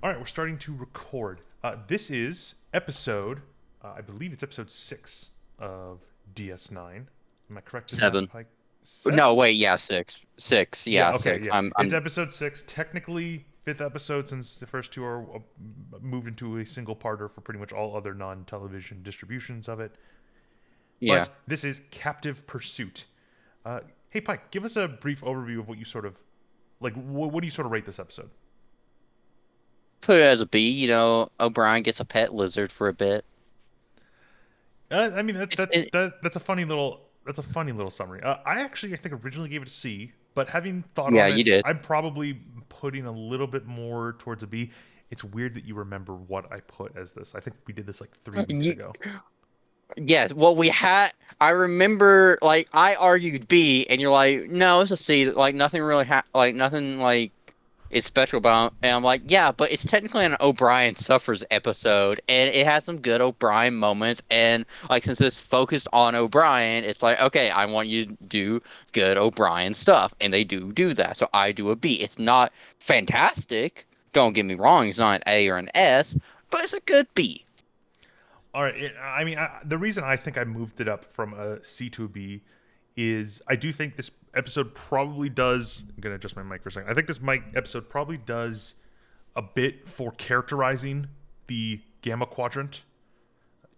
All right, we're starting to record. This is episode, I believe it's episode 6 of DS9. Am I correct in that, Seven. Pike? No, 7? wait, yeah, six. Six, Yeah, yeah, okay, six. yeah. I'm It's I'm episode 6. Technically, 5th episode since the first two are moved into a single parter for pretty much all other non television distributions of it. yeah. But this is Captive Pursuit. Hey, Pike, give us a brief overview of what you sort of, like, what do you sort of rate this episode? Put it as a B, O'Brien gets a pet lizard for a bit. I mean It's it, that's a funny little summary. I think originally gave it a C, but having thought yeah, on it, you did. I'm probably putting a little bit more towards a B. It's weird that you remember what I put as this. I think we did this like 3 weeks You, ago. yeah, well we had I remember like I argued B and you're like, no, it's a C, like nothing really like nothing like is special about it. And I'm like, yeah, but it's technically an O'Brien Suffers episode, and it has some good O'Brien moments. And like, since it's focused on O'Brien, it's like, okay, I want you to do good O'Brien stuff, and they do that. So I do a B. It's not fantastic. Don't get me wrong. It's not an A or an S, but it's a good B. All right. The reason I think I moved it up from a C to a B is I do think this episode probably does. I'm gonna adjust my mic for a second. I think this mic episode probably does a bit for characterizing the Gamma Quadrant.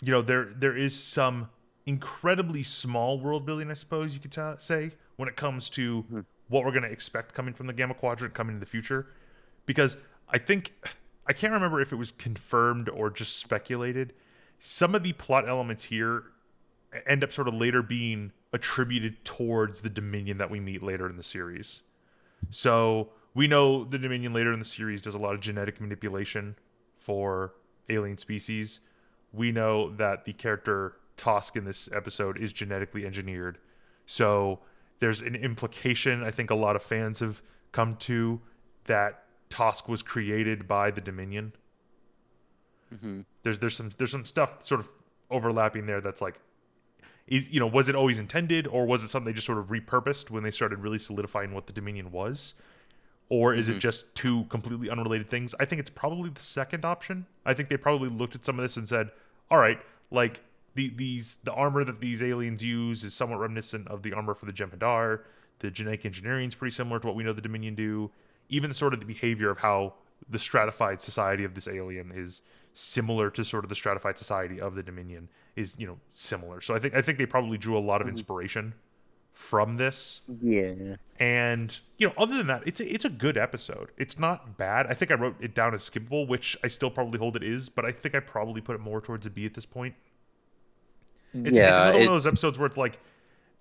There is some incredibly small world building, I suppose you could say, when it comes to Mhm. what we're going to expect coming from the Gamma Quadrant coming in the future. Because I think, I can't remember if it was confirmed or just speculated. Some of the plot elements here end up sort of later being attributed towards the Dominion that we meet later in the series. So we know the Dominion later in the series does a lot of genetic manipulation for alien species. We know that the character Tosk in this episode is genetically engineered. So there's an implication I think a lot of fans have come to that Tosk was created by the Dominion. Mhm. There's some stuff sort of overlapping there that's like was it always intended or was it something they just sort of repurposed when they started really solidifying what the Dominion was? Or is it Mhm. just two completely unrelated things? I think it's probably the second option. I think they probably looked at some of this and said, "All right, like the armor that these aliens use is somewhat reminiscent of the armor for the Jem'Hadar. The genetic engineering is pretty similar to what we know the Dominion do. Even sort of the behavior of how the stratified society of this alien is similar to sort of the stratified society of the Dominion is similar. So I think they probably drew a lot of Mhm. inspiration from this Yeah. and other than that, it's a good episode. It's not bad. I think I wrote it down as skippable, which I still probably hold it is, but I think I probably put it more towards a B at this point. It's Yeah. another one of It's those episodes where it's like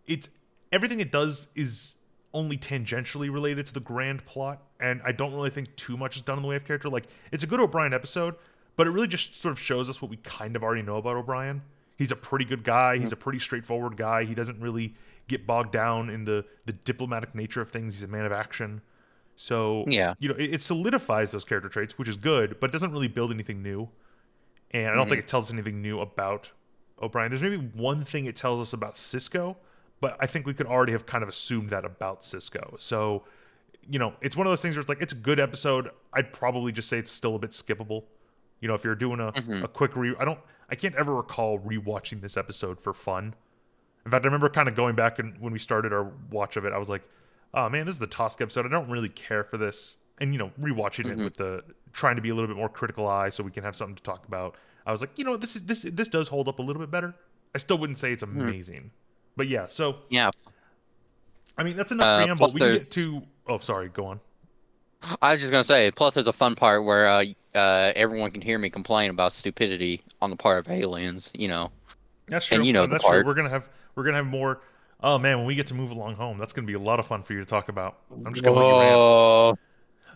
it's everything it does is only tangentially related to the grand plot, and I don't really think too much is done in the way of character. Like it's a good O'Brien episode, but it really just sort of shows us what we kind of already know about O'Brien. He's a pretty good guy. He's a pretty straightforward guy. He doesn't really get bogged down in the diplomatic nature of things. He's a man of action. So, yeah. it solidifies those character traits, which is good, but doesn't really build anything new. And I don't think Mhm. it tells us anything new about O'Brien. There's maybe one thing it tells us about Cisco, but I think we could already have kind of assumed that about Cisco. So, it's one of those things where it's like it's a good episode. I'd probably just say it's still a bit skippable. If you're doing Mhm. a quick I can't ever recall rewatching this episode for fun. In fact, I remember kind of going back and when we started our watch of it, I was like, "Oh man, this is the Tosk episode. I don't really care for this." And rewatching it Mhm. with the trying to be a little bit more critical eye, so we can have something to talk about. I was like, this does hold up a little bit better. I still wouldn't say it's Mhm. amazing, but yeah. So Yeah. I mean, that's enough preamble. Plus We can there's get to. Oh, sorry. Go on. I was just gonna say, plus there's a fun part where everyone can hear me complain about stupidity on the part of aliens, That's and true. you know the That's true. part. We're gonna have more. Oh man, when we get to move along home, that's gonna be a lot of fun for you to talk about. I'm just gonna let you rant. Oh,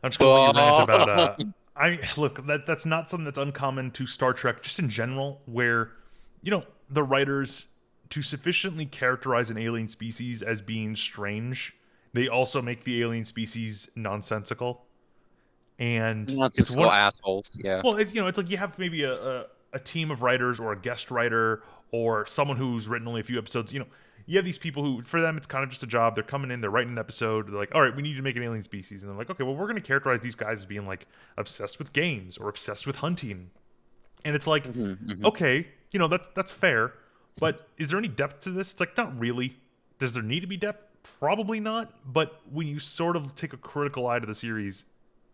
I'm just gonna let you rant about. oh. I look that's not something that's uncommon to Star Trek, just in general, where the writers to sufficiently characterize an alien species as being strange, they also make the alien species nonsensical, and it's Nonsensical one. assholes. Yeah. Well, it's like you have maybe a team of writers or a guest writer or someone who's written only a few episodes. you have these people who, for them, it's kind of just a job. They're coming in, they're writing an episode. They're like, all right, we need to make an alien species. And they're like, okay, well, we're going to characterize these guys as being like obsessed with games or obsessed with hunting. And it's like, okay, that's fair. But is there any depth to this? It's like, not really. Does there need to be depth? Probably not. But when you sort of take a critical eye to the series,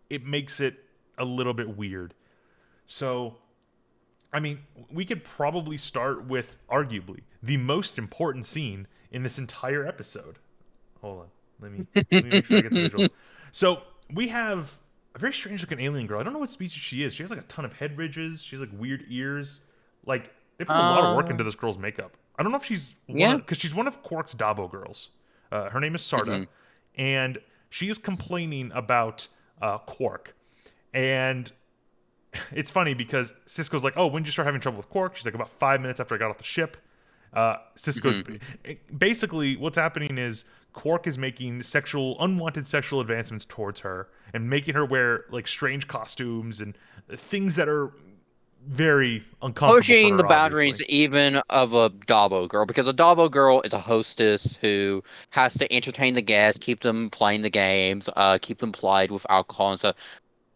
it makes it a little bit weird. So, I mean, we could probably start with arguably the most important scene in this entire episode. Hold on. Let me make sure I get the visuals. So, we have a very strange looking alien girl. I don't know what species she is. She has like a ton of head ridges. She has like weird ears. Like, they put a lot of work into this girl's makeup. I don't know if she's Yeah. because she's one of Quark's Dabo girls. Her name is Sarda, and she is complaining about Quark. And it's funny because Cisco's like, "Oh, when did you start having trouble with Quark?" She's like, "About 5 minutes after I got off the ship." Cisco's basically what's happening is Quark is making unwanted sexual advancements towards her and making her wear like strange costumes and things that are very uncomfortable for Pushing the her, boundaries obviously. even of a Dabo girl, because a Dabo girl is a hostess who has to entertain the guests, keep them playing the games, keep them plied with alcohol and stuff.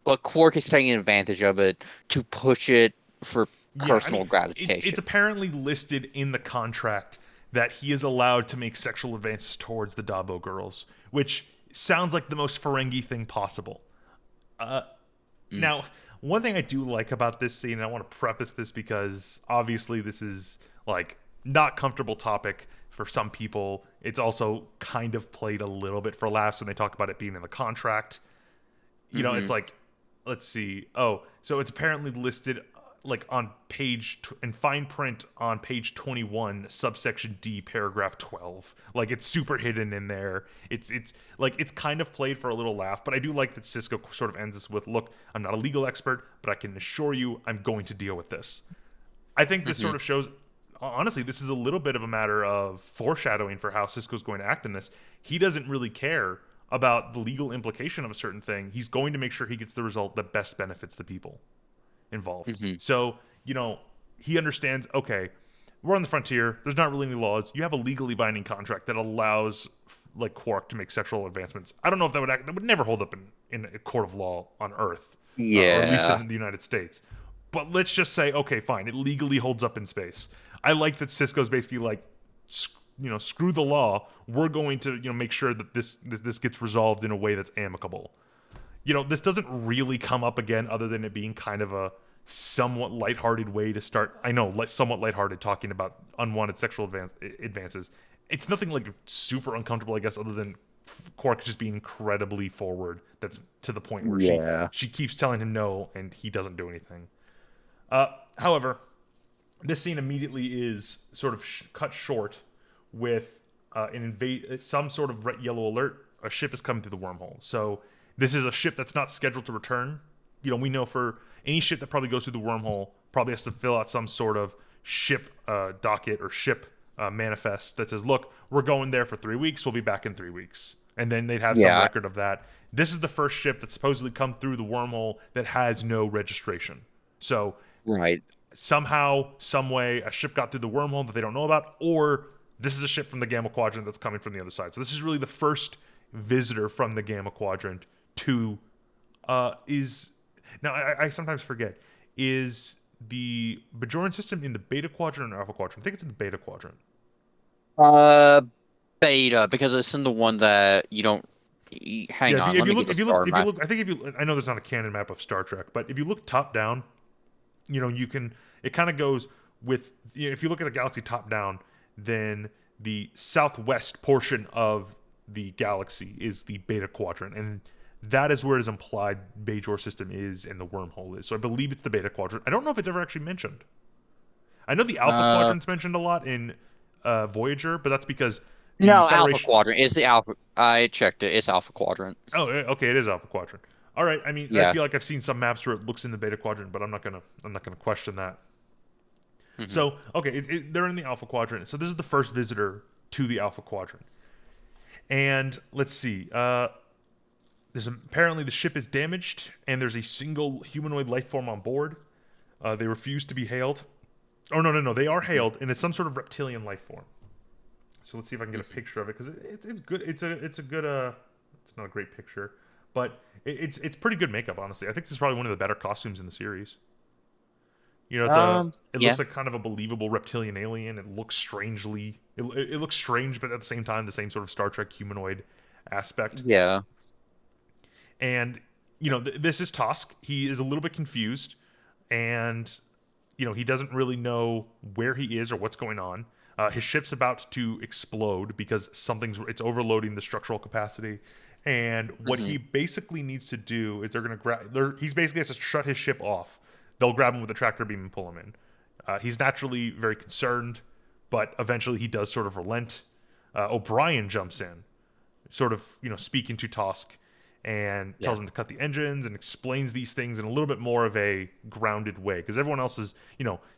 But Quark is taking advantage of it to push it for Yeah, I personal mean, it's gratification. apparently listed in the contract that he is allowed to make sexual advances towards the Dabo girls, which sounds like the most Ferengi thing possible. Mm. Now, one thing I do like about this scene, and I want to preface this because obviously this is like not comfortable topic for some people. It's also kind of played a little bit for laughs when they talk about it being in the contract. It's Hmm. like, let's see. Oh, so it's apparently listed like on in fine print on page 21, subsection D, paragraph 12. Like it's super hidden in there. It's like it's kind of played for a little laugh, but I do like that Cisco sort of ends this with, "Look, I'm not a legal expert, but I can assure you I'm going to deal with this." I think this Hmm. sort of shows, honestly, this is a little bit of a matter of foreshadowing for how Cisco's going to act in this. He doesn't really care about the legal implication of a certain thing. He's going to make sure he gets the result that best benefits the people involved. Hmm. So, he understands, okay, we're on the frontier. There's not really any laws. You have a legally binding contract that allows like Quark to make sexual advancements. I don't know if that would never hold up in a court of law on Earth, or at least Yeah. in the United States. But let's just say, okay, fine, it legally holds up in space. I like that Cisco's basically like, screw the law. We're going to make sure that this gets resolved in a way that's amicable. This doesn't really come up again other than it being kind of a somewhat lighthearted way to start. I know, somewhat lighthearted, talking about unwanted sexual advances. It's nothing like super uncomfortable, I guess, other than Quark just being incredibly forward. That's to the point where Yeah. she keeps telling him no, and he doesn't do anything. However, this scene immediately is sort of cut short with some sort of red yellow alert. A ship is coming through the wormhole. So this is a ship that's not scheduled to return. We know for any ship that probably goes through the wormhole probably has to fill out some sort of ship docket or ship manifest that says, "Look, we're going there for 3 weeks. We'll be back in 3 weeks." And then they'd have some Yeah. record of that. This is the first ship that's supposedly come through the wormhole that has no registration. So Right. somehow, some way, a ship got through the wormhole that they don't know about, or this is a ship from the Gamma Quadrant that's coming from the other side. So this is really the first visitor from the Gamma Quadrant to is now I sometimes forget, is the Bajoran system in the Beta Quadrant or Alpha Quadrant? I think it's in the Beta Quadrant. Uh, Beta, because it's in the one that you don't. Yeah, Hang on, let me get the star if you map. look, I think if you, I know there's not a canon map of Star Trek, but if you look top down, you can, it kind of goes with, if you look at a galaxy top down, then the southwest portion of the galaxy is the Beta Quadrant, and that is where it is implied Bajor system is and the wormhole is. So I believe it's the Beta Quadrant. I don't know if it's ever actually mentioned. I know the Alpha Uh, Quadrant's mentioned a lot in Voyager, but that's because the no, Alpha Federation. Quadrant is the Alpha. I checked it. It's Alpha Quadrant. Oh, okay, it is Alpha Quadrant. All right. I mean, I Yeah. feel like I've seen some maps where it looks in the Beta Quadrant, but I'm not gonna question that. Hmm. So, okay, they're in the Alpha Quadrant. So this is the first visitor to the Alpha Quadrant. And let's see. Apparently the ship is damaged, and there's a single humanoid life form on board. They refuse to be hailed. Oh no, they are hailed, and it's some sort of reptilian life form. So let's see if I can get a Hmm. picture of it because it's good. It's a good It's not a great picture, but it's pretty good makeup. Honestly, I think this is probably one of the better costumes in the series. You know, it looks Yeah. like kind of a believable reptilian alien. It looks it looks strange, but at the same time, the same sort of Star Trek humanoid aspect. Yeah. And you know, this is Tosk. He is a little bit confused, and you know, he doesn't really know where he is or what's going on. His ship's about to explode because it's overloading the structural capacity. And what Hmm. he basically needs to do is they're going to grab. He's basically has to shut his ship off. They'll grab him with a tractor beam and pull him in. He's naturally very concerned, but eventually he does sort of relent. O'Brien jumps in, sort of speaking to Tosk and Yeah. tells him to cut the engines and explains these things in a little bit more of a grounded way because everyone else is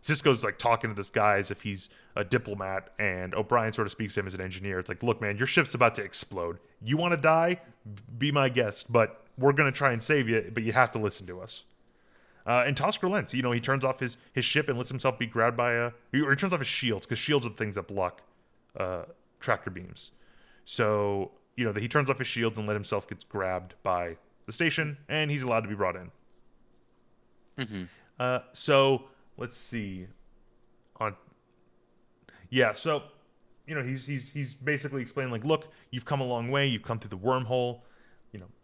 Cisco's like talking to this guy as if he's a diplomat, and O'Brien sort of speaks to him as an engineer. It's like, look man, your ship's about to explode. You want to die? Be my guest, but we're going to try and save you, but you have to listen to us. And Tosk relents. He turns off his ship and lets himself be grabbed by or he turns off his shields because shields are the things that block uh, tractor beams. So, he turns off his shields and let himself get grabbed by the station, and he's allowed to be brought in. Hmm. So let's see. On Yeah, so he's basically explaining like, look, you've come a long way. You've come through the wormhole.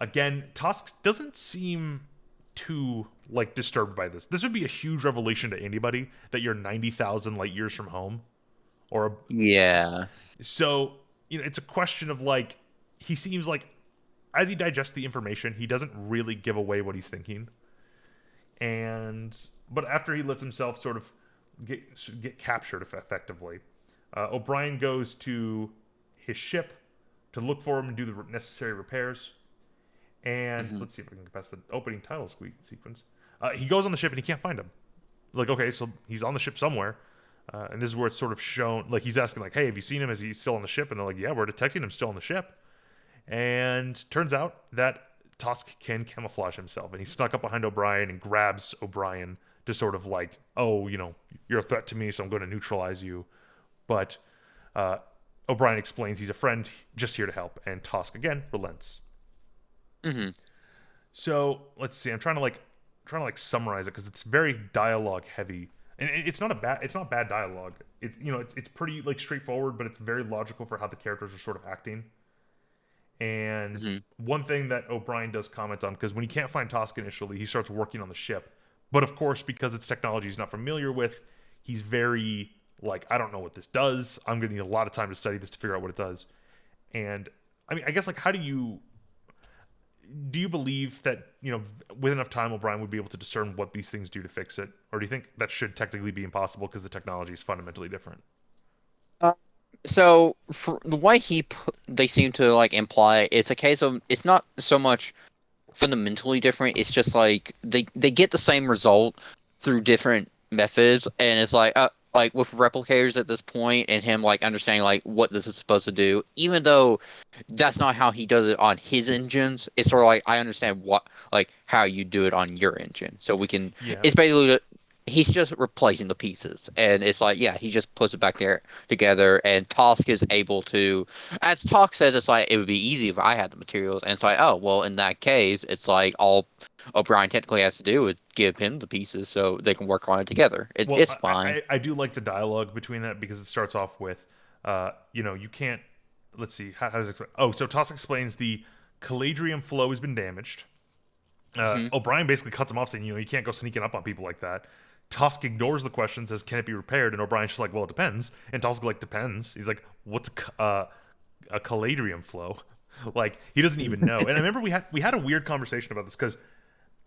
Again, Tosk doesn't seem too like disturbed by this. This would be a huge revelation to anybody that you're 90,000 light years from home, or Yeah. so it's a question of like he seems like as he digests the information, he doesn't really give away what he's thinking. And but after he lets himself sort of get captured effectively, O'Brien goes to his ship to look for him and do the necessary repairs. And Hmm. let's see if I can get past the opening title sequence. He goes on the ship and he can't find him. Like, okay, so he's on the ship somewhere. And this is where it's sort of shown. Like, he's asking, like, hey, have you seen him? Is he still on the ship? And they're like, yeah, we're detecting him still on the ship. And turns out that Tosk can camouflage himself. And he snuck up behind O'Brien and grabs O'Brien to sort of like, oh, you're a threat to me, so I'm going to neutralize you. But uh, O'Brien explains he's a friend just here to help. And Tosk, again, relents. Hmm. So let's see. I'm trying to summarize it because it's very dialogue heavy, and it's not bad dialogue. It's pretty like straightforward, but it's very logical for how the characters are sort of acting. And Hmm. one thing that O'Brien does comment on, because when he can't find Tosk initially, he starts working on the ship. But of course, because it's technology he's not familiar with, he's very like, I don't know what this does. I'm going to need a lot of time to study this to figure out what it does. And I mean, I guess like, how do you believe that with enough time O'Brien would be able to discern what these things do to fix it, or do you think that should technically be impossible because the technology is fundamentally different? So for the way they seem to like imply it's a case of it's not so much fundamentally different. It's just like they get the same result through different methods, and it's like with replicators at this point, and him like understanding like what this is supposed to do, even though that's not how he does it on his engines. It's sort of like I understand what like how you do it on your engine, so we can. Yeah. It's basically he's just replacing the pieces, and it's like yeah, he just puts it back there together, and Tosk is able to. As Talk says, it's like it would be easy if I had the materials, and it's like oh well, in that case, it's like all O'Brien technically has to do is give him the pieces so they can work on it together. Well, It's fine. I do like the dialogue between that because it starts off with, you can't. Let's see, how does it? Oh, so Toss explains the calladrium flow has been damaged. Hmm. O'Brien basically cuts him off, saying, you can't go sneaking up on people like that. Tosk ignores the question, says, "Can it be repaired?" And O'Brien's just like, "Well, it depends." And Tosk like, "Depends." He's like, "What's a calladrium flow?" Like he doesn't even know. And I remember we had a weird conversation about this because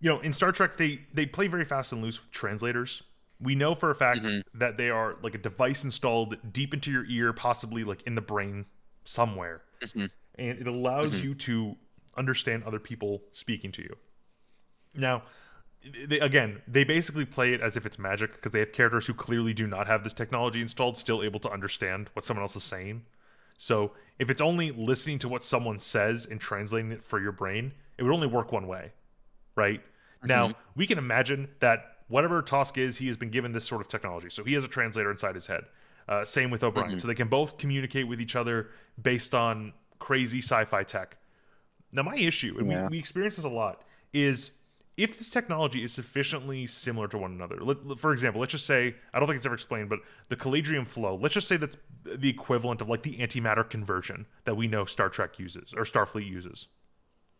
in Star Trek they play very fast and loose with translators. We know for a fact Hmm. that they are like a device installed deep into your ear, possibly like in the brain somewhere, Hmm. and it allows Hmm. you to understand other people speaking to you. Now, they basically play it as if it's magic because they have characters who clearly do not have this technology installed, still able to understand what someone else is saying. So if it's only listening to what someone says and translating it for your brain, it would only work one way, right? Hmm. Now, we can imagine that whatever Tosk is, he has been given this sort of technology. So he has a translator inside his head. Same with O'Brien. Hmm. So they can both communicate with each other based on crazy sci-fi tech. Now, my issue, and we, Yeah. we experience this a lot, is if this technology is sufficiently similar to one another. For example, let's just say, I don't think it's ever explained, but the Caladrium flow, let's just say that's the equivalent of like the antimatter conversion that we know Star Trek uses, or Starfleet uses.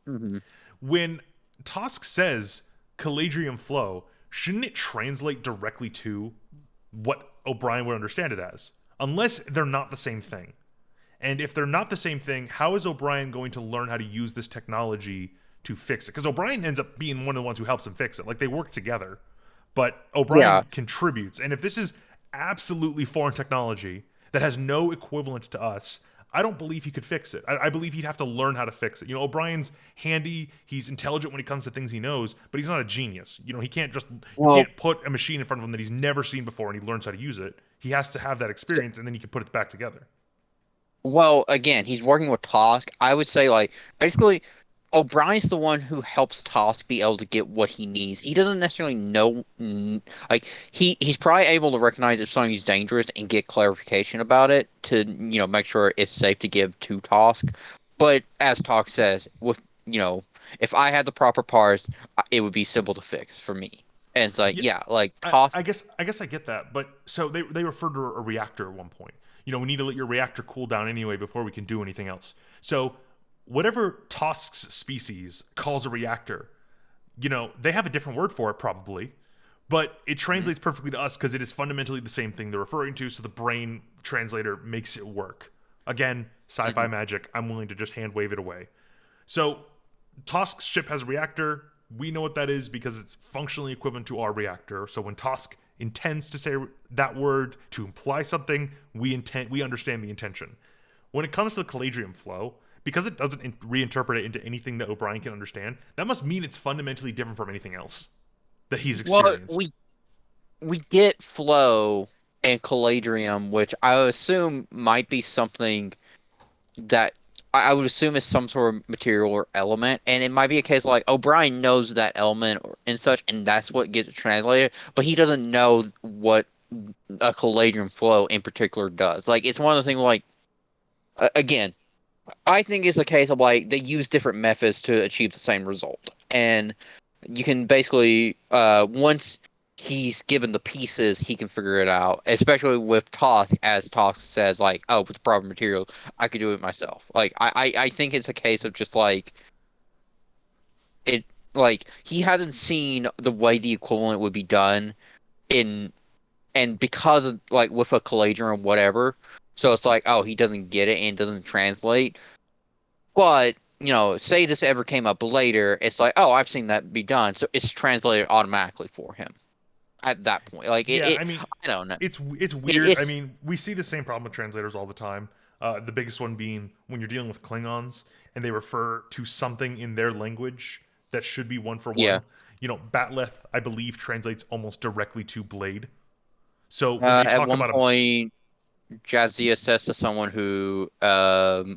Hmm. When Tosk says Caladrium flow, shouldn't it translate directly to what O'Brien would understand it as? Unless they're not the same thing. And if they're not the same thing, how is O'Brien going to learn how to use this technology to fix it? Because O'Brien ends up being one of the ones who helps him fix it. Like they work together, but Yeah. O'Brien contributes. And if this is absolutely foreign technology that has no equivalent to us, I don't believe he could fix it. I believe he'd have to learn how to fix it. You know, O'Brien's handy. He's intelligent when it comes to things he knows, but he's not a genius. You know, you Well, can't put a machine in front of him that he's never seen before and he learns how to use it. He has to have that experience and then he can put it back together. Well, again, he's working with Tosk. I would say, like, basically, O'Brien's the one who helps Tosk be able to get what he needs. He doesn't necessarily know, like, he's probably able to recognize if something's dangerous and get clarification about it to, make sure it's safe to give to Tosk. But as Tosk says, if I had the proper parts, it would be simple to fix for me. And it's like, Yeah, yeah, like I, Tosk. I guess I get that, but so they referred to a reactor at one point. You know, we need to let your reactor cool down anyway before we can do anything else. So whatever Tosk's species calls a reactor, you know, they have a different word for it probably, but it translates perfectly to us because it is fundamentally the same thing they're referring to. So the brain translator makes it work. Again, sci-fi Mhm. magic. I'm willing to just hand wave it away. So Tosk's ship has a reactor. We know what that is because it's functionally equivalent to our reactor. So when Tosk intends to say that word to imply something, we understand the intention. When it comes to the Caladrium flow, because it doesn't reinterpret it into anything that O'Brien can understand, that must mean it's fundamentally different from anything else that he's Well, experienced. we get flow and calladrium, which I would assume might be something that I would assume is some sort of material or element, and it might be a case like O'Brien knows that element and such, and that's what gets translated, but he doesn't know what a calladrium flow in particular does. Like it's one of the things like again, I think it's a case of like they use different methods to achieve the same result, and you can basically once he's given the pieces, he can figure it out. Especially with Tosk, as Tosk says, like, oh, with the proper material, I could do it myself. Like, I think it's a case of just like it, like he hasn't seen the way the equivalent would be done in, and because of like with a collision or whatever, so it's like, oh, he doesn't get it and it doesn't translate. But say this ever came up later, it's like, oh, I've seen that be done, so it's translated automatically for him at that point. Like Yeah, I mean, I don't know. it's It, weird. I it's mean, we see the same problem with translators all the time. The biggest one being when you're dealing with Klingons and they refer to something in their language that should be one for yeah. one. You know, Batleth, I believe, translates almost directly to blade. So when they At talk one about a point, Jadzia says to someone who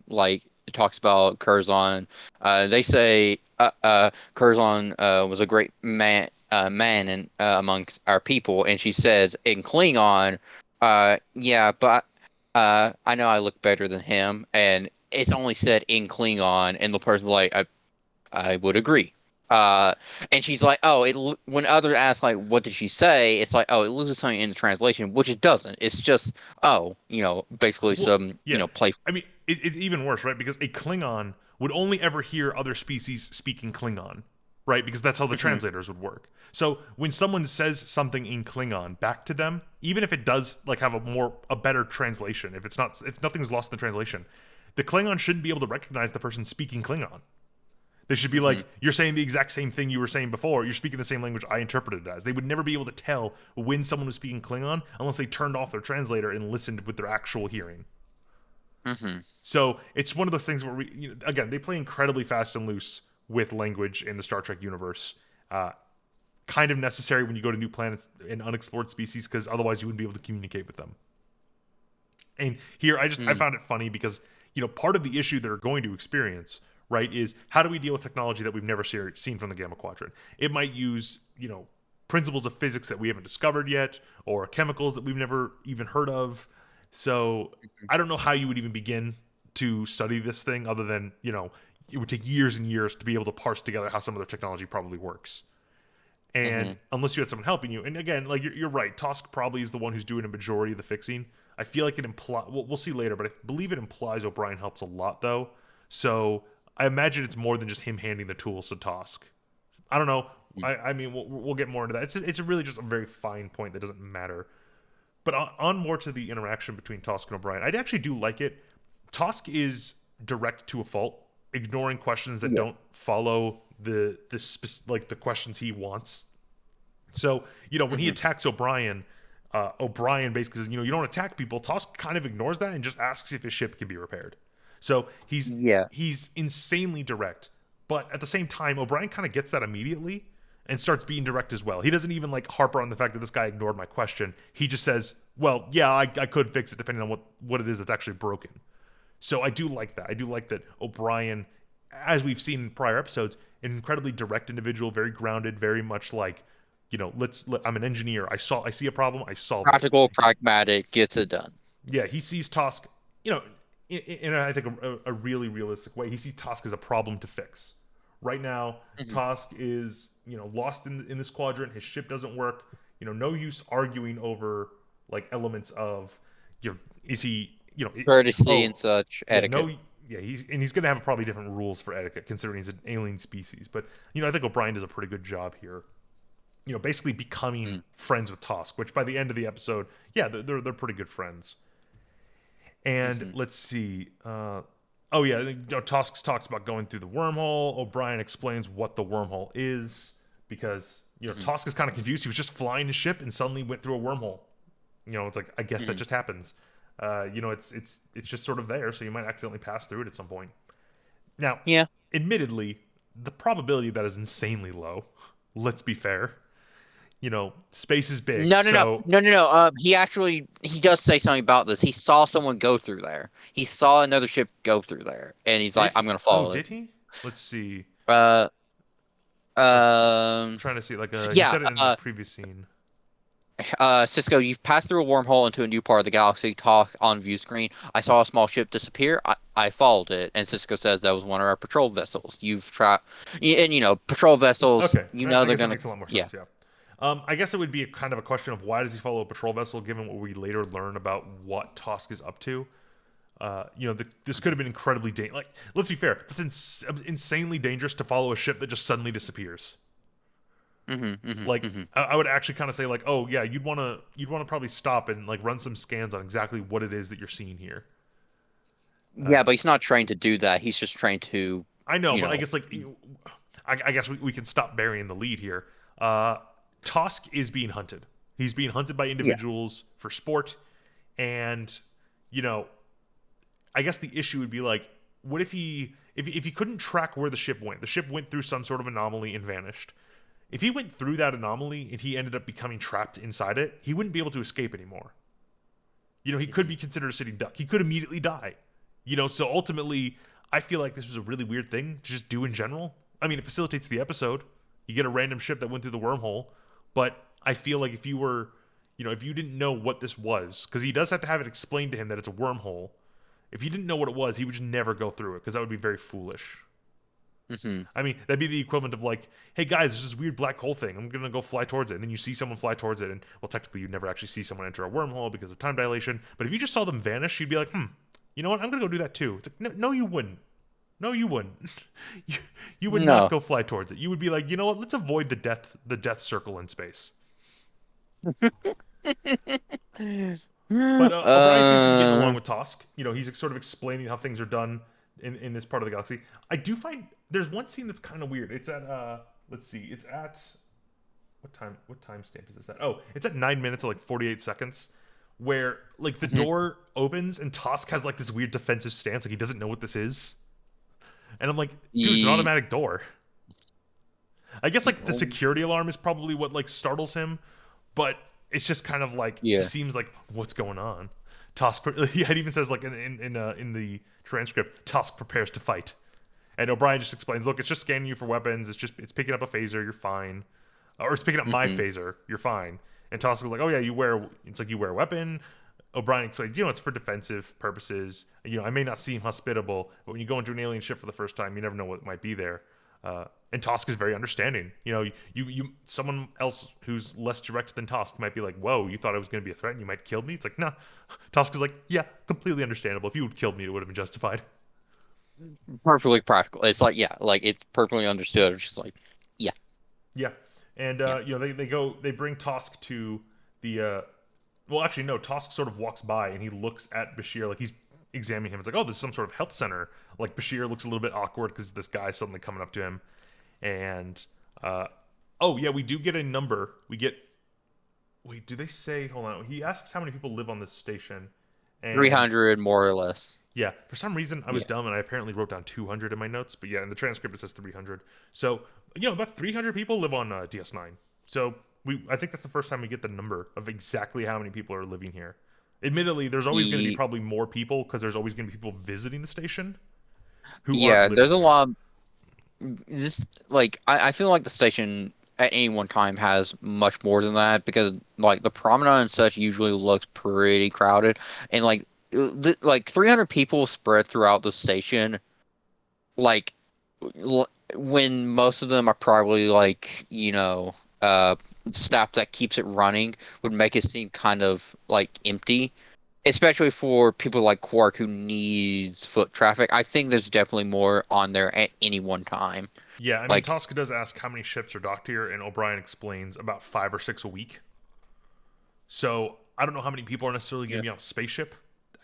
like talks about Curzon, they say Curzon was a great man in, amongst our people, and she says in Klingon, yeah, but I know I look better than him, and it's only said in Klingon, and the person's like, I would agree. Uh, and she's like, oh, when others ask like, what did she say? It's like, oh, it loses something in the translation, which it doesn't. It's just, oh, basically well, some, yeah. play. I mean, it's even worse, right? Because a Klingon would only ever hear other species speaking Klingon, right? Because that's how the Mhm. translators would work. So when someone says something in Klingon back to them, even if it does like have a better translation, if nothing's lost in the translation, the Klingon shouldn't be able to recognize the person speaking Klingon. They should be Mhm. like, you're saying the exact same thing you were saying before. You're speaking the same language I interpreted it as. They would never be able to tell when someone was speaking Klingon unless they turned off their translator and listened with their actual hearing. Mhm. So it's one of those things where again, they play incredibly fast and loose with language in the Star Trek universe. Uh, kind of necessary when you go to new planets and unexplored species because otherwise you wouldn't be able to communicate with them. And here, I Mhm. found it funny because part of the issue they're going to experience, right, is how do we deal with technology that we've never seen from the Gamma Quadrant? It might use principles of physics that we haven't discovered yet, or chemicals that we've never even heard of. So I don't know how you would even begin to study this thing other than, it would take years and years to be able to parse together how some of their technology probably works. And Mhm. unless you had someone helping you, and again, like you're right, Tosk probably is the one who's doing a majority of the fixing. I feel like it implies, we'll see later, but I believe it implies O'Brien helps a lot though. So I imagine it's more than just him handing the tools to Tosk. I don't know. I mean, we'll get more into that. It's really just a very fine point that doesn't matter. But on more to the interaction between Tosk and O'Brien, I actually do like it. Tosk is direct to a fault, ignoring questions that Yeah. don't follow the questions he wants. So when he Mhm. attacks O'Brien, O'Brien basically says, you don't attack people. Tosk kind of ignores that and just asks if his ship can be repaired. So he's Yeah. he's insanely direct, but at the same time, O'Brien kind of gets that immediately and starts being direct as well. He doesn't even like harper on the fact that this guy ignored my question. He just says, "Well, yeah, I could fix it depending on what it is that's actually broken." So I do like that. I do like that O'Brien, as we've seen in prior episodes, an incredibly direct individual, very grounded, very much like, I'm an engineer. I see a problem, I solve it. Practical, pragmatic, gets it done. Yeah, he sees Tosk, you know, in I think a really realistic way. He sees Tosk as a problem to fix. Right now, Mhm. Tosk is lost in this quadrant. His ship doesn't work. No use arguing over like elements of is he Courtesy and oh such, yeah no etiquette. yeah he's gonna have probably different rules for etiquette considering he's an alien species. But I think O'Brien does a pretty good job here. Basically becoming Mm. friends with Tosk, which by the end of the episode, yeah, they're pretty good friends. And Mhm. let's see. Oh yeah, Tosk talks about going through the wormhole. O'Brien explains what the wormhole is because Mhm. Tosk is kind of confused. He was just flying his ship and suddenly went through a wormhole. It's like I guess that Mhm. just happens. It's just sort of there, so you might accidentally pass through it at some point. Now, Yeah. admittedly, the probability of that is insanely low. Let's be fair. Space is big, No, no, no, so no, no, no. He does say something about this. He saw someone go through there. He saw another ship go through there, and he's like, did "I'm he? gonna Oh, follow it." did he? Let's see. Uh, Let's see. I'm um, trying to see. Like, he yeah. said it in the previous scene. Cisco, you've passed through a wormhole into a new part of the galaxy. Talk on view screen. I saw a small ship disappear. I followed it, and Cisco says that was one of our patrol vessels. You've tried, and patrol vessels. Okay, I They're guess that gonna. makes a lot more Yeah. sense. Yeah. I guess it would be a kind of a question of why does he follow a patrol vessel, given what we later learn about what Tosk is up to. This could have been incredibly dangerous. Like, let's be fair, that's insanely dangerous to follow a ship that just suddenly disappears. Mhm. Mhm. Like, Mhm. I would actually kind of say like, oh yeah, you'd want to probably stop and like run some scans on exactly what it is that you're seeing here. Yeah, but he's not trained to do that. He's just trained to, I know, you but I know. guess like, I guess we can stop burying the lead here. Uh, Tosk is being hunted. He's being hunted by Yeah. individuals for sport, and you know, I guess the issue would be like, what if if he couldn't track where the ship went? The ship went through some sort of anomaly and vanished. If he went through that anomaly and he ended up becoming trapped inside it, he wouldn't be able to escape anymore. He could Mhm. be considered a sitting duck. He could immediately die. So ultimately, I feel like this was a really weird thing to just do in general. I mean, it facilitates the episode. You get a random ship that went through the wormhole, but I feel like if you were, if you didn't know what this was, because he does have to have it explained to him that it's a wormhole. If he didn't know what it was, he would just never go through it because that would be very foolish. Mhm. I mean, that'd be the equivalent of like, hey guys, there's this weird black hole thing. I'm gonna go fly towards it, and then you see someone fly towards it, and well, technically you'd never actually see someone enter a wormhole because of time dilation. But if you just saw them vanish, you'd be like, you know what? I'm gonna go do that too. It's like, no, you wouldn't. No, you wouldn't. you, you would not No. go fly towards it. You would be like, you know what? Let's avoid the death circle in space. But O'Brien seems to be getting along Uh. with Tosk. He's sort of explaining how things are done in this part of the galaxy. I do find there's one scene that's kind of weird. It's at let's see, it's at what time stamp is this at? Oh, it's at 9 minutes and like 48 seconds, where like the Mhm. door opens and Tosk has like this weird defensive stance, like he doesn't know what this is. And I'm like, dude, it's an Ye- automatic door. I guess like the security alarm is probably what like startles him, but it's just kind of like he Yeah. seems like what's going on. Tusk, yeah, it even says like in the transcript, Tusk prepares to fight, and O'Brien just explains, look, it's just scanning you for weapons. It's picking up a phaser. You're fine, or it's picking up my Mhm. phaser. You're fine. And Tusk is like, oh yeah, it's like you wear a weapon. O'Brien explains, it's for defensive purposes. I may not seem hospitable, but when you go into an alien ship for the first time, you never know what might be there. And Tosk is very understanding. Someone else who's less direct than Tosk might be like, "Whoa, you thought I was going to be a threat and you might kill me?" It's like, nah. Tosk is like, "Yeah, completely understandable. If you had killed me, it would have been justified." Perfectly practical. It's like, yeah, like it's perfectly understood. It's just like, yeah, Yeah, and yeah, they bring Tosk to the. Well, actually, no. Tosk sort of walks by and he looks at Bashir like he's examining him. It's like, oh, this is some sort of health center. Like Bashir looks a little bit awkward because this guy's suddenly coming up to him, and oh yeah, we do get a number. We get wait, do they say? Hold on. He asks how many people live on this station, and 300 more or less. yeah, for some reason I was Yeah, dumb and I apparently wrote down 200 in my notes, but yeah, in the transcript it says 300. So about 300 people live on DS9. So I think that's the first time we get the number of exactly how many people are living here. Admittedly, there's always going to be the probably more people because there's always going to be people visiting the station who aren't yeah. There's living a there. lot. This like I feel like the station at any one time has much more than that because like the promenade and such usually looks pretty crowded and like 300 people spread throughout the station like when most of them are probably like staff that keeps it running would make it seem kind of like empty, especially for people like Quark who needs foot traffic. I think there's definitely more on there at any one time. Yeah, I mean, Like, Tosca does ask how many ships are docked here, and O'Brien explains about 5 or 6 a week. So I don't know how many people are necessarily going yeah, to be on a spaceship.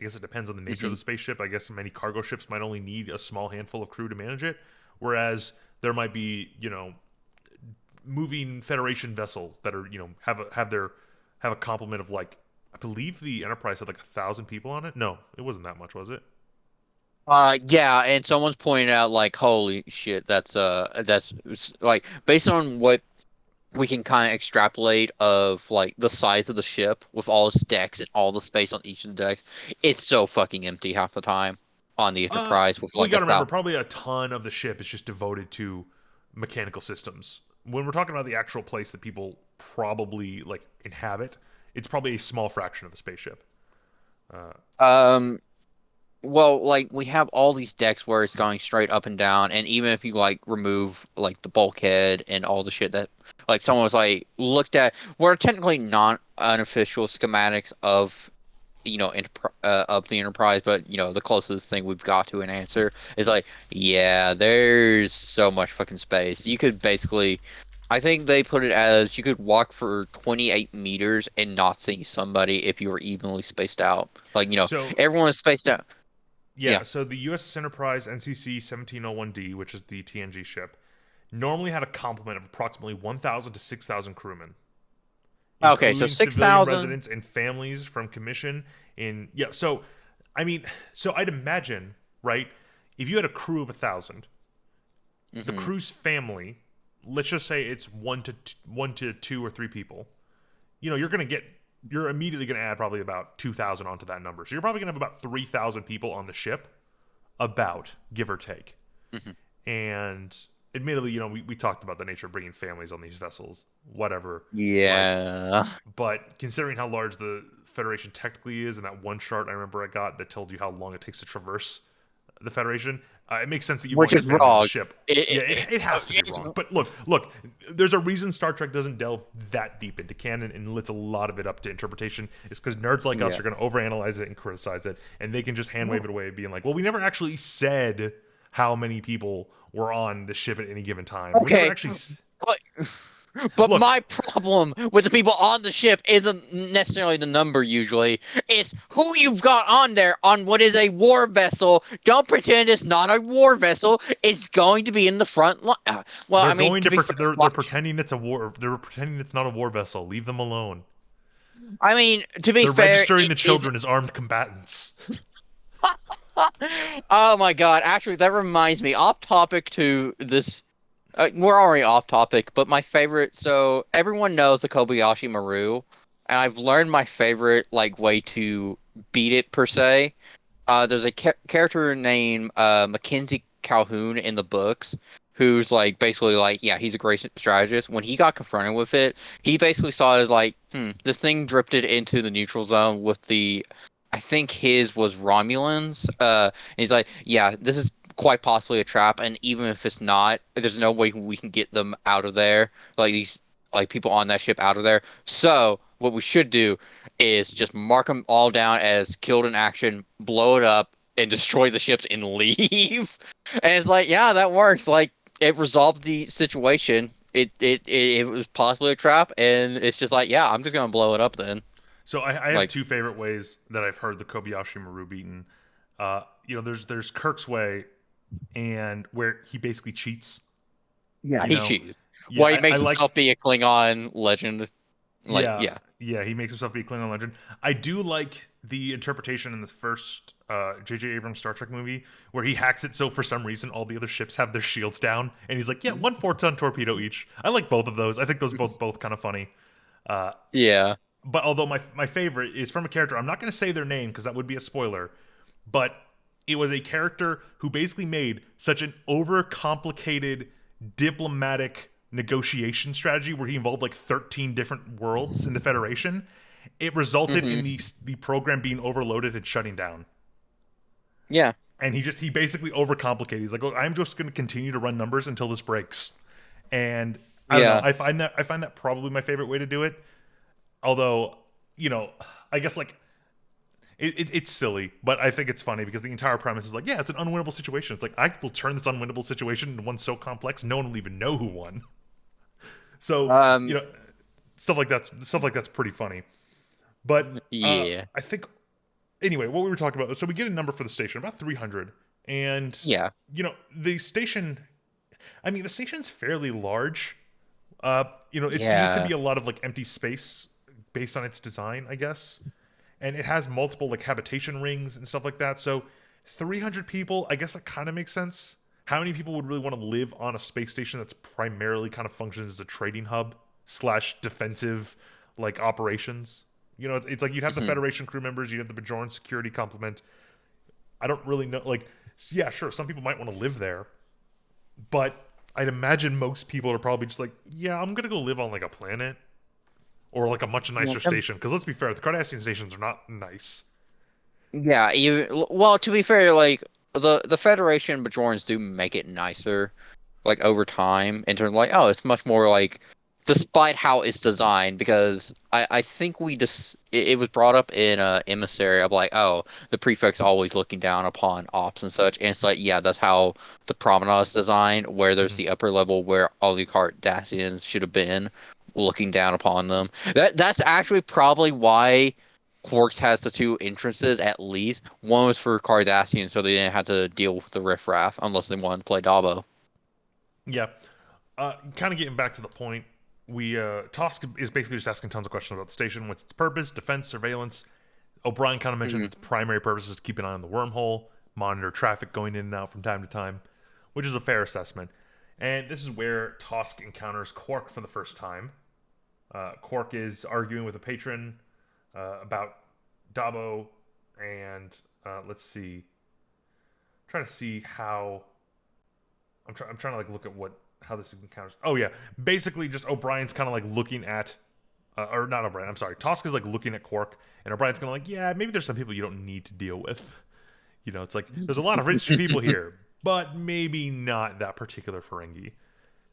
I guess it depends on the nature of hmm the spaceship. I guess many cargo ships might only need a small handful of crew to manage it, whereas there might be, moving Federation vessels that are, have a complement of like I believe the Enterprise had like 1,000 people on it. No, it wasn't that much, was it? yeah, and someone's pointed out like, holy shit, that's like based on what we can kind of extrapolate of like the size of the ship with all its decks and all the space on each of the decks. It's so fucking empty half the time on the Enterprise with Well, you like a got to remember, thousand. probably a ton of the ship is just devoted to mechanical systems. When we're talking about the actual place that people probably like inhabit, it's probably a small fraction of the spaceship. Um, well, like we have all these decks where it's going straight up and down, and even if you like remove like the bulkhead and all the shit that like someone was like looked at, we're technically not unofficial schematics of of the Enterprise, but the closest thing we've got to an answer is like, yeah, there's so much fucking space. You could basically, I think they put it as you could walk for 28 meters and not see somebody if you were evenly spaced out. Like, So everyone is spaced out. Yeah. yeah, so the USS Enterprise NCC 1701D, which is the TNG ship, normally had a complement of approximately 1,000 to 6,000 crewmen, Okay, so including civilian 6,000. residents and families from commission. So I mean, so I'd imagine, right, if you had a crew of 1,000, the Hmm. crew's family, let's just say it's 1 to 2 or 3 people. You're immediately gonna add probably about 2,000 onto that number. So you're probably gonna have about 3,000 people on the ship, about give or take. Hmm. And admittedly, we talked about the nature of bringing families on these vessels, whatever. Like, Yeah. but considering how large the Federation technically is, and that one chart I remember I got that told you how long it takes to traverse the Federation, it makes sense that you want Which your is family on the wrong. ship. It, Yeah, it has to be it's wrong. But look, there's a reason Star Trek doesn't delve that deep into canon and lets a lot of it up to interpretation. It's because nerds like us yeah. are going to overanalyze it and criticize it, and they can just hand wave it away, being like, "Well, we never actually said how many people were on the ship at any given time. We never Okay, actually but but look." my problem with the people on the ship isn't necessarily the number usually. It's who you've got on there on what is a war vessel. Don't pretend it's not a war vessel. It's going to be in the front line. Well, They're I mean, going to to be fair, they're pretending it's a war. They're pretending it's not a war vessel. Leave them alone. I mean, to be They're fair, registering it the is. children as armed combatants. Oh my God! Actually, that reminds me. Off topic to this. We're already off topic, but my favorite. So everyone knows the Kobayashi Maru, and I've learned my favorite like way to beat it per se. There's a character named Mackenzie Calhoun in the books who's like basically like, yeah, he's a great strategist. When he got confronted with it, he basically saw it as like, this thing drifted into the neutral zone with the, I think his was Romulans. And he's like, yeah, this is quite possibly a trap, and even if it's not, there's no way we can get them out of there. Like these, like people on that ship out of there. So what we should do is just mark them all down as killed in action, blow it up, and destroy the ships and leave. And it's like, yeah, that works. Like it resolved the situation. It was possibly a trap, and it's just like, yeah, I'm just gonna blow it up then. So I have Like, two favorite ways that I've heard the Kobayashi Maru beaten. There's Kirk's way, and where he basically cheats. yeah, You he know, cheats. yeah, Well, he I makes like. himself be a Klingon legend. Like, Yeah, yeah. yeah, he makes himself be a Klingon legend. I do like the interpretation in the first J.J. Abrams Star Trek movie where he hacks it so for some reason all the other ships have their shields down, and he's like, "Yeah, 1 4-ton torpedo each." I like both of those. I think those both kind of funny. Uh, Yeah. but although my favorite is from a character, I'm not going to say their name because that would be a spoiler. But it was a character who basically made such an overcomplicated diplomatic negotiation strategy where he involved like 13 different worlds in the Federation. It resulted in Hmm. the program being overloaded and shutting down. Yeah. And he basically overcomplicated. He's like, "Oh, I'm just going to continue to run numbers until this breaks." And I don't know. Yeah. I find that probably my favorite way to do it. Although, I guess like it's silly, but I think it's funny because the entire premise is like, yeah, it's an unwinnable situation. It's like I will turn this unwinnable situation into one so complex no one will even know who won. So Um. stuff like that's pretty funny. But Yeah. I think anyway, what we were talking about. So we get a number for the station, about 300, and Yeah. the station. I mean, the station's fairly large. It seems to Yeah. be a lot of like empty space based on its design, I guess. And it has multiple like habitation rings and stuff like that. So 300 people, I guess that kind of makes sense. How many people would really want to live on a space station that's primarily kind of functions as a trading hub slash defensive like operations? It's like you'd have the Mhm. Federation crew members, you'd have the Bajoran security complement. I don't really know. Like, yeah, sure, some people might want to live there, but I'd imagine most people are probably just like, yeah, I'm gonna go live on like a planet or like a much Yeah. nicer station. Because let's be fair, the Cardassian stations are not nice. Yeah, well, to be fair, like the Federation Bajorans do make it nicer, like over time, in terms of like, oh, it's much more like, despite how it's designed, because I think we just it was brought up in Emissary of like, oh, the prefect's always looking down upon ops and such, and it's like, yeah, that's how the Promenade is designed, where there's Hmm. the upper level where all the Cardassians should have been looking down upon them. That's actually probably why. Quarks has the two entrances at least. One was for Cardassians, so they didn't have to deal with the riffraff unless they wanted to play Dabo. Yeah. Kind of getting back to the point, we Tosk is basically just asking tons of questions about the station, what's its purpose, defense, surveillance. O'Brien kind of mentions Hmm. its primary purpose is to keep an eye on the wormhole, monitor traffic going in and out from time to time, which is a fair assessment. And this is where Tosk encounters Quark for the first time. Quark is arguing with a patron about Dabo, and let's see, trying to see how I'm trying to like look at what how this encounters. Oh yeah, basically just O'Brien's kind of like looking at, or not O'Brien. I'm sorry. Tosk is like looking at Quark, and O'Brien's kind of like, yeah, maybe there's some people you don't need to deal with. It's like there's a lot of rich people here, but maybe not that particular Ferengi.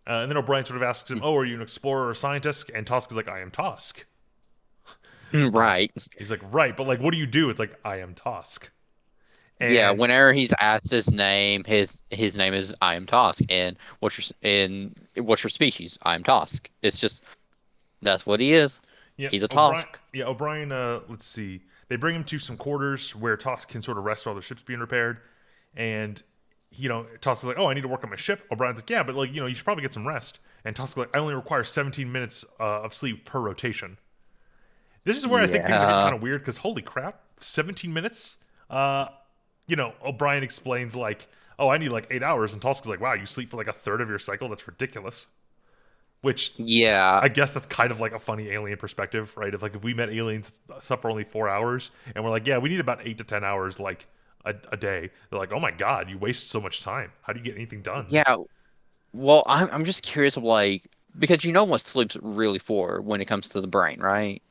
And then O'Brien sort of asks him, "Oh, are you an explorer or scientist?" And Tosk is like, "I am Tosk." Uh, Right. he's like, "Right, but like, what do you do?" It's like, "I am Tosk." Yeah, And whenever he's asked his name, his name is I am Tosk, and what's your species? I am Tosk. It's just that's what he is. yeah, He's a O'Brien. Tosk. Yeah, O'Brien. Let's see. They bring him to some quarters where Tosk can sort of rest while the ship's being repaired. And Tosk is like, "Oh, I need to work on my ship." O'Brien's like, "Yeah, but like, you should probably get some rest." And Tosk is like, "I only require 17 minutes of sleep per rotation." This is where I think things are getting Yeah. kind of weird because holy crap, 17 minutes. O'Brien explains like, "Oh, I need like 8 hours," and Tosk is like, "Wow, you sleep for like a third of your cycle? That's ridiculous." Which Yeah. I guess that's kind of like a funny alien perspective, right? If we met aliens stuff for only 4 hours, and we're like, yeah, we need about 8 to 10 hours, like a day. They're like, oh my god, you waste so much time. How do you get anything done? Yeah. Well, I'm just curious of like because you know what sleep's really for when it comes to the brain, right?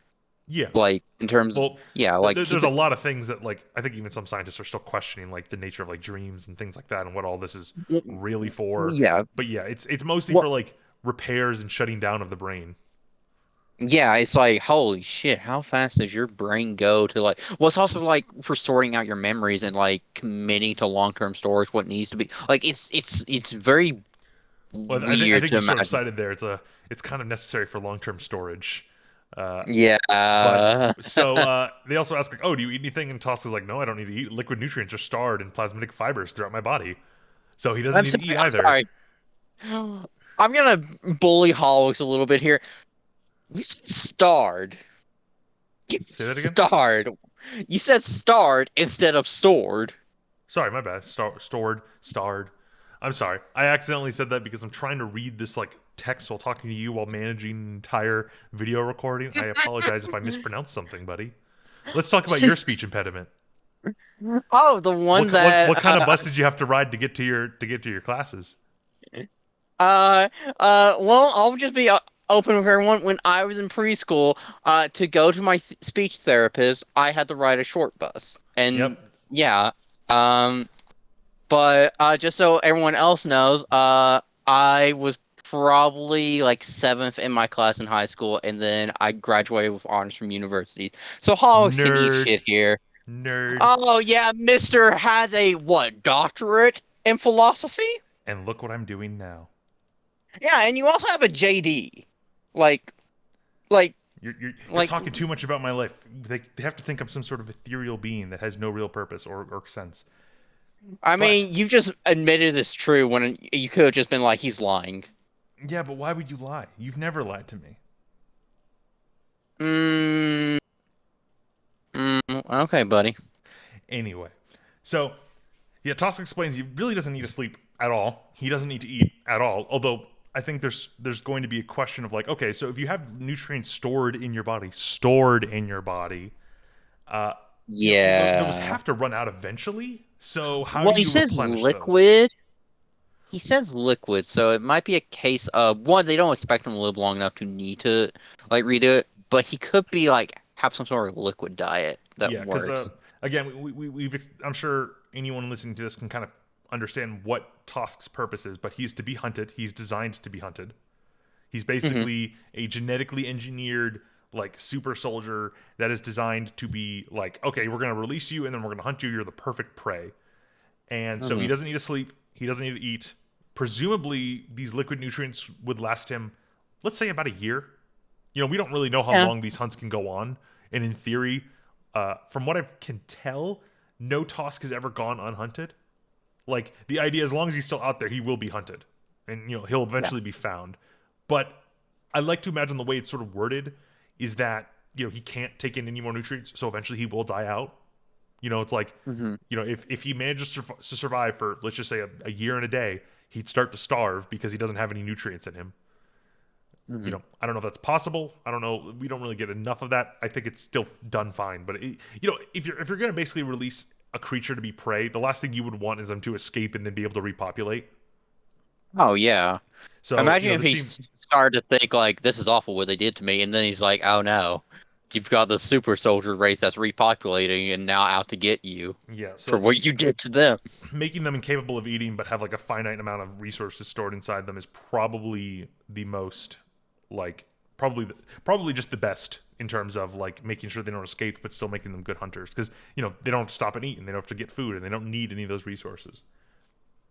Yeah. Like in terms, Well, yeah, like there's keep a it. lot of things that like I think even some scientists are still questioning like the nature of like dreams and things like that and what all this is really for. Yeah, But yeah, it's mostly well, for like repairs and shutting down of the brain. yeah, it's like holy shit, how fast does your brain go to like? Well, it's also like for sorting out your memories and like committing to long-term storage what needs to be. Like it's very Well, I weird think to you sort of imagine. cited there. It's kind of necessary for long term storage. Uh, Yeah. but so they also ask like, oh, do you eat anything? And Tosk is like, no, I don't need to eat. Liquid nutrients are stored in plasmatic fibers throughout my body, so he doesn't I'm need to sorry. eat I'm either. sorry. I'm gonna bully Hollows a little bit here. You said starred. You said Say that again. starred. You said starred instead of stored. Sorry, my bad. Starred. I'm sorry. I accidentally said that because I'm trying to read this like text while talking to you while managing an entire video recording. I apologize if I mispronounced something, buddy. Let's talk about your speech impediment. Oh, the one that What kind of bus did you have to ride to get to your classes? uh well, I'll just be open with everyone. When I was in preschool, to go to my speech therapist, I had to ride a short bus, and Yep. yeah, um, but just so everyone else knows, I was probably like seventh in my class in high school, and then I graduated with honors from university. So Hogs can eat Nerd. shit here. Nerd. Oh yeah, Mister has a what doctorate in philosophy? And look what I'm doing now. Yeah, and you also have a JD. Like, like, You're like. talking too much about my life. They have to think I'm some sort of ethereal being that has no real purpose or sense. I But mean, you just admitted it's true when you could have just been like, he's lying. yeah, but why would you lie? You've never lied to me. Mm, okay, buddy. Anyway, so yeah, Toss explains he really doesn't need to sleep at all. He doesn't need to eat at all. Although I think there's going to be a question of like, okay, so if you have nutrients stored in your body, uh, those Yeah. have to run out eventually. So how Well, do he you says replenish those? liquid. He says liquid, so it might be a case of one, they don't expect him to live long enough to need to like redo it, but he could be like have some sort of liquid diet that Yeah, because works. again, we've I'm sure anyone listening to this can kind of understand what Tosk's purpose is, but he's to be hunted. He's designed to be hunted. He's Hmm. basically a genetically engineered like super soldier that is designed to be like, okay, we're gonna release you and then we're gonna hunt you. You're the perfect prey. And so he Hmm. doesn't need to sleep. He doesn't need to eat. Presumably, these liquid nutrients would last him, let's say, about a year. We don't really know how Yeah. long these hunts can go on. And in theory, from what I can tell, no Tosk has ever gone unhunted. Like the idea, as long as he's still out there, he will be hunted, and he'll Yeah. eventually be found. But I like to imagine the way it's sort of worded is that he can't take in any more nutrients, so eventually he will die out. It's like Hmm. if he manages to survive for let's just say a year and a day, he'd start to starve because he doesn't have any nutrients in him. Hmm. I don't know if that's possible. I don't know. We don't really get enough of that. I think it's still done fine. But if you're going to basically release a creature to be prey, the last thing you would want is them to escape and then be able to repopulate. Oh yeah. So Imagine if this he seems started to think like this is awful what they did to me, and then he's like, "Oh no, you've got the super soldier race that's repopulating and now out to get you yeah. for So what you did to them." making them incapable of eating but have like a finite amount of resources stored inside them is probably the most like probably just the best in terms of like making sure they don't escape but still making them good hunters because they don't have to stop and eat and they don't have to get food and they don't need any of those resources.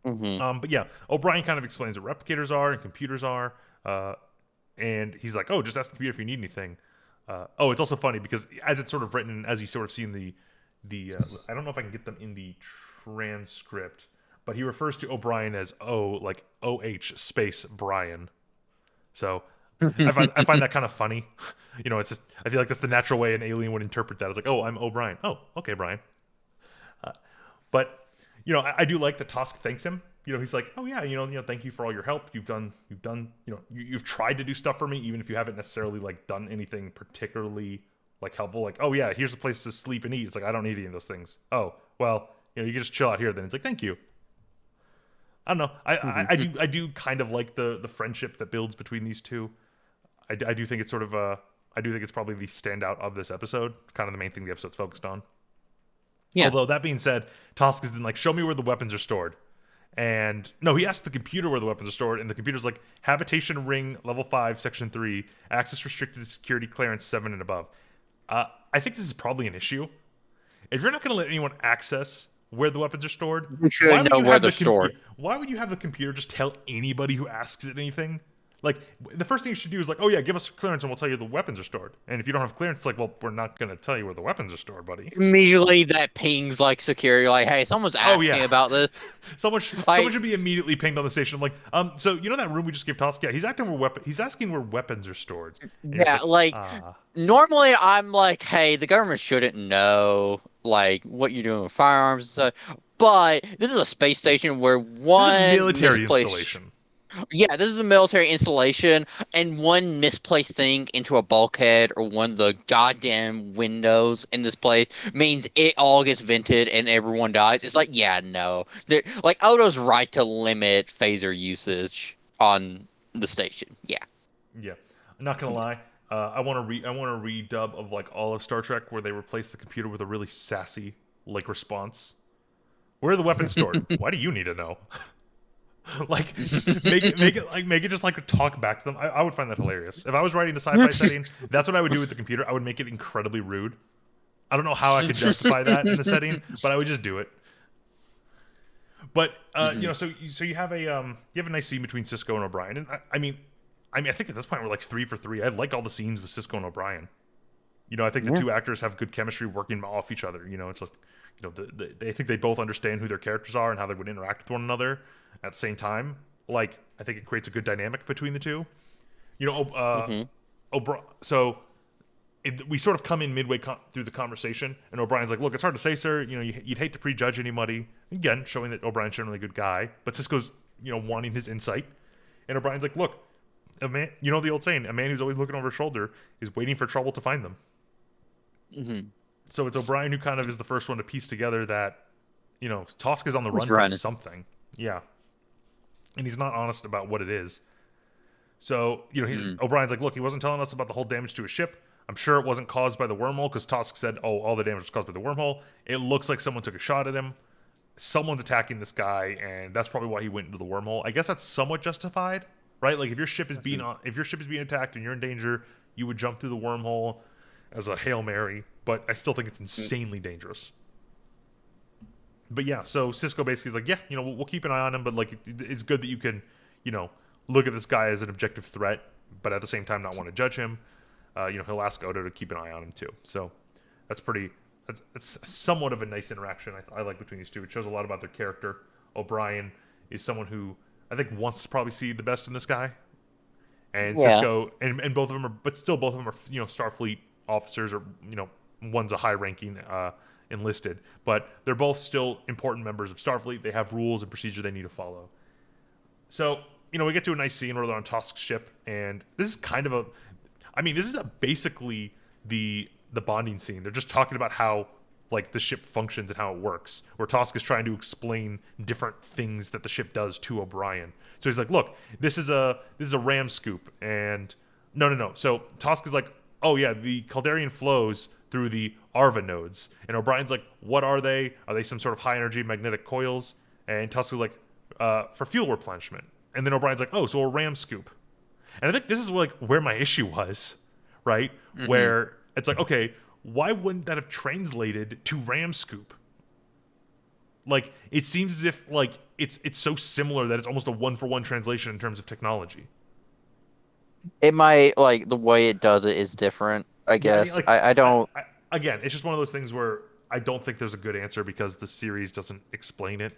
Hmm. But yeah, O'Brien kind of explains what replicators are and computers are, uh, and he's like, "Oh, just ask the computer if you need anything." It's also funny because as it's sort of written, as you sort of see in the I don't know if I can get them in the transcript, but he refers to O'Brien as like OH space Brian. So I find that kind of funny. It's just I feel like that's the natural way an alien would interpret that. It's like, oh, I'm O'Brien. Oh, okay, Brian. But I do like that Tosk thanks him. He's like, oh yeah, thank you for all your help. You've done, you've tried to do stuff for me, even if you haven't necessarily like done anything particularly like helpful. Like, oh yeah, here's a place to sleep and eat. It's like I don't need any of those things. Oh well, you can just chill out here. Then it's like, thank you. I don't know. Mhm. I do kind of like the friendship that builds between these two. I do think it's sort of I do think it's probably the standout of this episode, kind of the main thing the episode's focused on. Yeah. Although that being said, Tosk is then like, show me where the weapons are stored. And no, he asked the computer where the weapons are stored, and the computer's like, habitation ring level 5, section 3, access restricted to security clearance 7 and above. I think this is probably an issue. If you're not going to let anyone access where the weapons are stored, You should know where they're stored. why would you have the computer just tell anybody who asks it anything? Like the first thing you should do is like, oh yeah, give us clearance and we'll tell you the weapons are stored. And if you don't have clearance, it's like, well, we're not going to tell you where the weapons are stored, buddy. Immediately that pings like security, like, hey, someone's Oh yeah, asking about this. someone Like, should be immediately pinged on the station. I'm like, so you know that room we just gave Tosk? Yeah, he's asking where weapons are stored, and you're just yeah, like, like ah, normally I'm like, hey, the government shouldn't know like what you're doing with firearms and stuff. But this is a space station where this is a one military misplaced installation. yeah, this is a military installation, and one misplaced thing into a bulkhead or one of the goddamn windows in this place means it all gets vented and everyone dies. It's like, yeah, no. Like, Odo's right to limit phaser usage on the station. Yeah. Yeah, I'm not gonna lie. I want a redub of like all of Star Trek where they replace the computer with a really sassy like response. Where are the weapons stored? Why do you need to know? Like just make it just like talk back to them. I would find that hilarious. If I was writing a sci-fi setting, that's what I would do with the computer. I would make it incredibly rude. I don't know how I could justify that in the setting, but I would just do it. But you Mhm. know, so you have a nice scene between Cisco and O'Brien, and I think at this point we're like 3 for 3. I like all the scenes with Cisco and O'Brien. You know, I think the Yeah. two actors have good chemistry working off each other. You know, it's just you know they think they both understand who their characters are and how they would interact with one another at the same time. Like I think it creates a good dynamic between the two. You know, Mhm. so we sort of come in midway through the conversation, and O'Brien's like, "Look, it's hard to say, sir. You know, you'd hate to prejudge anybody." Again, showing that O'Brien's generally a good guy, but Cisco's wanting his insight, and O'Brien's like, "Look, a man, you know the old saying, a man who's always looking over his shoulder is waiting for trouble to find them." Mhm. So it's O'Brien who kind of is the first one to piece together that Tosk is on the Who's run from running? something. Yeah, and he's not honest about what it is. So, Mhm. O'Brien's like, look, he wasn't telling us about the whole damage to his ship. I'm sure it wasn't caused by the wormhole because Tosk said, oh, all the damage was caused by the wormhole. It looks like someone took a shot at him. Someone's attacking this guy, and that's probably why he went into the wormhole. I guess that's somewhat justified, right? Like Mhm. if your ship is being attacked and you're in danger, you would jump through the wormhole as a Hail Mary, but I still think it's insanely dangerous. But yeah, so Cisco basically is like, yeah, we'll keep an eye on him, but like it's good that you can, you know, look at this guy as an objective threat, but at the same time not want to judge him. He'll ask Odo to keep an eye on him too. So that's pretty. That's somewhat of a nice interaction I like between these two. It shows a lot about their character. O'Brien is someone who I think wants to probably see the best in this guy, and Yeah. Cisco and both of them are, but still both of them are Starfleet officers or one's a high ranking enlisted, but they're both still important members of Starfleet. They have rules and procedure they need to follow. So we get to a nice scene where they're on Tosk's ship, and this is kind of this is basically the bonding scene. They're just talking about how like the ship functions and how it works. Where Tosk is trying to explain different things that the ship does to O'Brien. So he's like, "Look, this is a ram scoop," and no. So Tosk is like, "Oh yeah, the Calderian flows through the Arva nodes," and O'Brien's like, "What are they? Are they some sort of high energy magnetic coils?" And Tusk is like, "For fuel replenishment." And then O'Brien's like, "Oh, so a ram scoop." And I think this is like where my issue was, right? Mhm. Where it's like, okay, why wouldn't that have translated to ram scoop? Like it seems as if like it's so similar that it's almost a one for one translation in terms of technology. It might like the way it does it is different, I Yeah, I mean, guess. like I don't again, it's just one of those things where I don't think there's a good answer because the series doesn't explain it,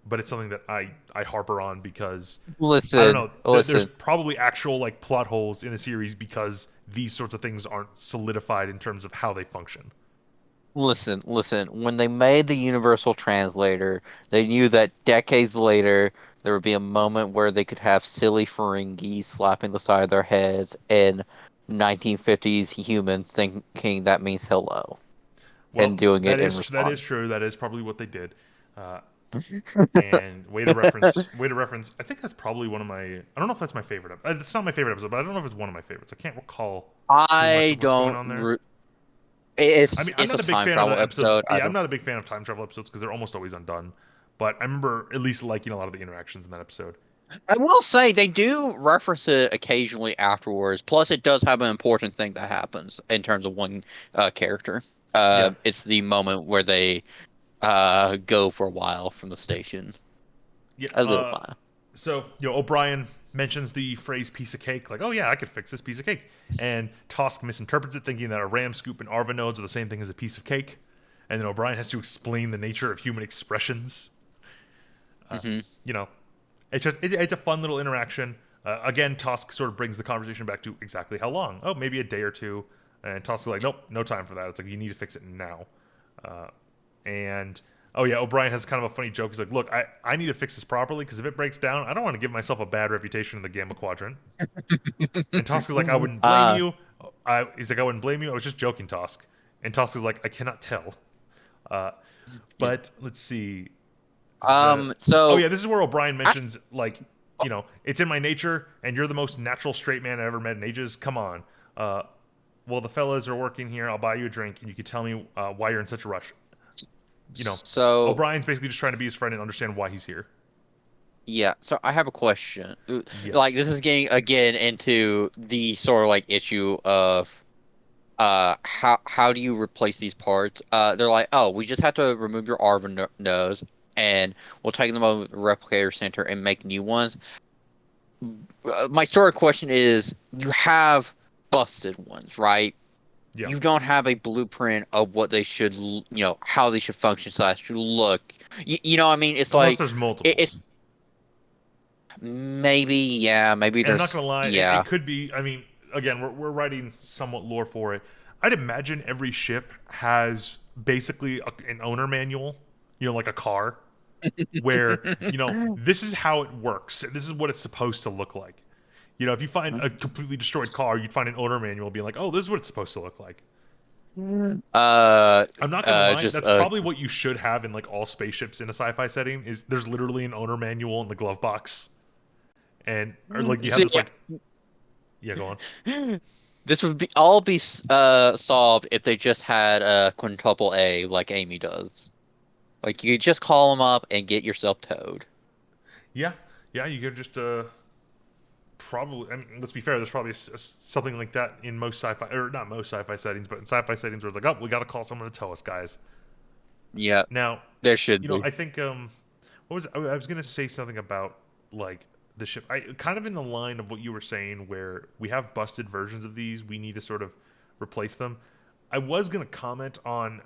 but it's something that I harper on because I don't listen, know. There's listen. probably actual like plot holes in the series because these sorts of things aren't solidified in terms of how they function. Listen. When they made the Universal Translator, they knew that decades later there would be a moment where they could have silly Ferengi slapping the side of their heads and 1950s humans thinking that means hello Well, and doing it in that response. is true. That is probably what they did. And way to reference. I think that's probably one of my. I don't know if that's my favorite. It's not my favorite episode, but I don't know if it's one of my favorites. I can't recall too much I of what's going don't. on there. I mean, I'm It's a not a big time fan of travel the episodes. episode. I Yeah, I'm don't. not a big fan of time travel episodes because they're almost always undone. But I remember at least liking a lot of the interactions in that episode. I will say they do reference it occasionally afterwards. Plus, it does have an important thing that happens in terms of one character. Yeah, It's the moment where they go for a while from the station. yeah. A little while. So O'Brien mentions the phrase "piece of cake," like, "Oh yeah, I could fix this piece of cake," and Tosk misinterprets it, thinking that a RAM scoop and Arva nodes are the same thing as a piece of cake. And then O'Brien has to explain the nature of human expressions. Hmm. You know, it's a fun little interaction. Again, Tosk sort of brings the conversation back to exactly how long. Oh, maybe a day or two. And Tosk is like, nope, no time for that. It's like you need to fix it now. And oh yeah, O'Brien has kind of a funny joke. He's like, look, I need to fix this properly because if it breaks down, I don't want to give myself a bad reputation in the Gamma Quadrant. And Tosk is like, I wouldn't blame Uh, you. He's like, I wouldn't blame you. I was just joking, Tosk. And Tosk is like, I cannot tell. Uh, yeah. but let's see. The Oh So yeah, this is where O'Brien I, mentions like it's in my nature, and you're the most natural straight man I ever met in ages. Come on. Well, the fellas are working here. I'll buy you a drink, and you can tell me why you're in such a rush. You know, so O'Brien's basically just trying to be his friend and understand why he's here. yeah. So I have a question. Like Yes. this is getting again into the sort of like issue of how do you replace these parts? They're like, oh, we just have to remove your Arva nose and we'll take them over to the replicator center and make new ones. My sort of question is, you have busted ones, right? Yeah. You don't have a blueprint of what they should, how they should function slash look. You know what I mean? It's Unless like there's multiples. it's maybe, yeah, maybe And I'm not there's, gonna lie, it yeah. could be. I mean, again, we're writing somewhat lore for it. I'd imagine every ship has basically an owner manual. Like a car, where this is how it works. This is what it's supposed to look like. If you find a completely destroyed car, you'd find an owner manual being like, "Oh, this is what it's supposed to look like." Uh, I'm not gonna lie, just that's probably what you should have in like all spaceships in a sci-fi setting. Is there's literally an owner manual in the glove box, and or like you have see, this like, yeah, go on. this would be solved if they just had a quintuple A like Amy does. Like you could just call them up and get yourself towed. Yeah, yeah, you could just probably. I mean, let's be fair. There's probably something like that in most sci-fi, or not most sci-fi settings, but in sci-fi settings where it's like, oh, we got to call someone to tow us, guys. Yeah, Now, there should be. I think what was I was gonna say something about like the ship. I kind of in the line of what you were saying, where we have busted versions of these, we need to sort of replace them. I was gonna comment on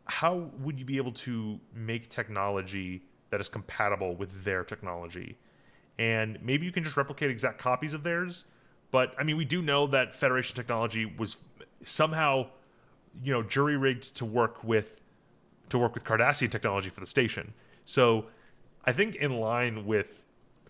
how would you be able to make technology that is compatible with their technology, and maybe you can just replicate exact copies of theirs. But I mean, we do know that Federation technology was somehow jury rigged to work with Cardassian technology for the station. So I think in line with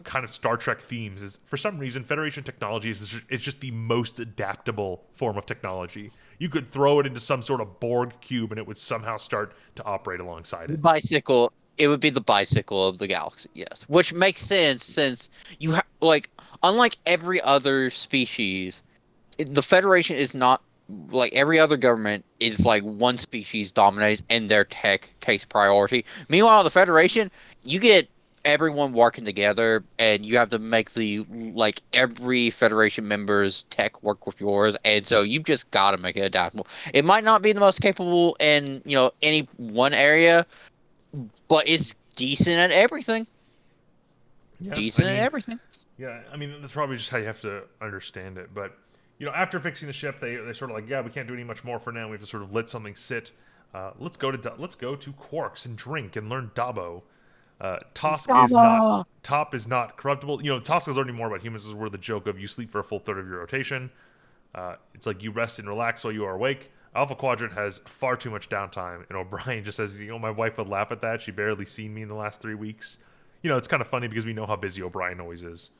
kind of Star Trek themes is for some reason Federation technology is just the most adaptable form of technology. You could throw it into some sort of Borg cube and it would somehow start to operate alongside The it. bicycle, it would be the bicycle of the galaxy, yes. Which makes sense since like unlike every other species, the Federation is not like every other government is like one species dominates and their tech takes priority. Meanwhile, the Federation, you get everyone working together and you have to make the like every Federation member's tech work with yours, and so you just gotta make it adaptable. It might not be the most capable in, any one area, but it's decent at everything. Yeah, I Decent at mean, everything. yeah, I mean that's probably just how you have to understand it. But after fixing the ship, they sort of like, yeah, we can't do any much more for now. We have to sort of let something sit. Let's go to Quarks and drink and learn Dabo. Gamma! Top is not corruptible. Tosk is learning more about humans. This is where the joke of you sleep for a full third of your rotation. It's like you rest and relax while you are awake. Alpha Quadrant has far too much downtime, and O'Brien just says, my wife would laugh at that. She barely seen me in the last 3 weeks. It's kind of funny because we know how busy O'Brien always is.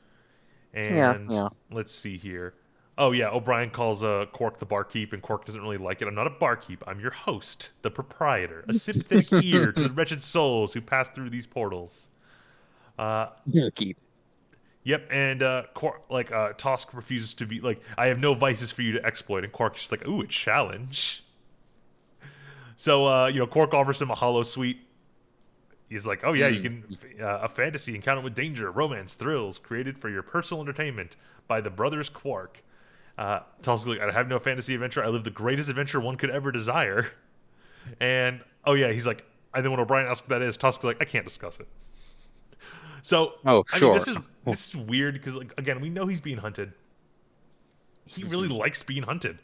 Yeah, And yeah. let's see here. Oh yeah, O'Brien calls Quark the barkeep, and Quark doesn't really like it. I'm not a barkeep. I'm your host, the proprietor, a sympathetic ear to the wretched souls who pass through these portals. Uh, Keep. yep, and Quark, Tosk refuses to be like, I have no vices for you to exploit, and Quark's just like, ooh, a challenge. So Quark offers him a hollow suite. He's like, oh yeah, you Mm. can a fantasy encounter with danger, romance, thrills, created for your personal entertainment by the brothers Quark. Tells like, I have no fantasy adventure. I live the greatest adventure one could ever desire. And oh yeah, he's like, and then when O'Brien asks what that is, Tusk's like, I can't discuss it. So Oh, I mean, sure. this is weird because like again, we know he's being hunted. He really Mhm. likes being hunted.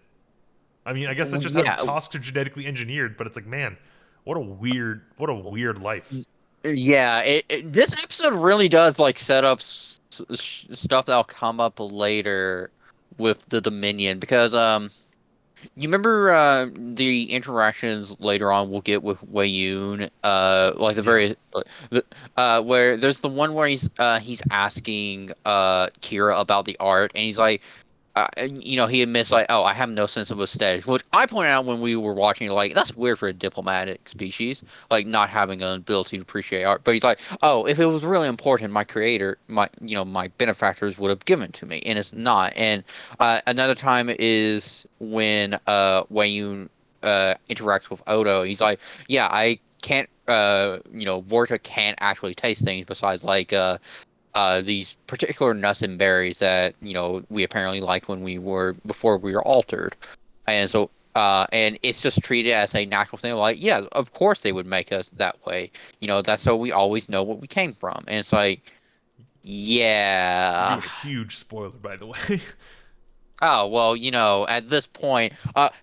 I mean, I guess that's Well, just how yeah, Tusks are genetically engineered. But it's like, man, what a weird life. yeah. This episode really does like set up stuff that'll come up later with the Dominion because you remember the interactions later on we'll get with Wayun, like the Yeah, very where there's the one where he's asking Kira about the art and he's like he admits like, "Oh, I have no sense of aesthetics," which I pointed out when we were watching. Like, that's weird for a diplomatic species, like not having an ability to appreciate art. But he's like, "Oh, if it was really important, my creator, my benefactors would have given to me," and it's not. And another time is when Wayun interacts with Odo. He's like, "Yeah, I can't." Vorta can't actually taste things besides these particular nuts and berries that we apparently liked when we were before we were altered, and so and it's just treated as a natural thing. Like, yeah, of course they would make us that way. That's so we always know what we came from, and it's like, you're yeah. doing a huge spoiler, by the way. Oh well, at this point,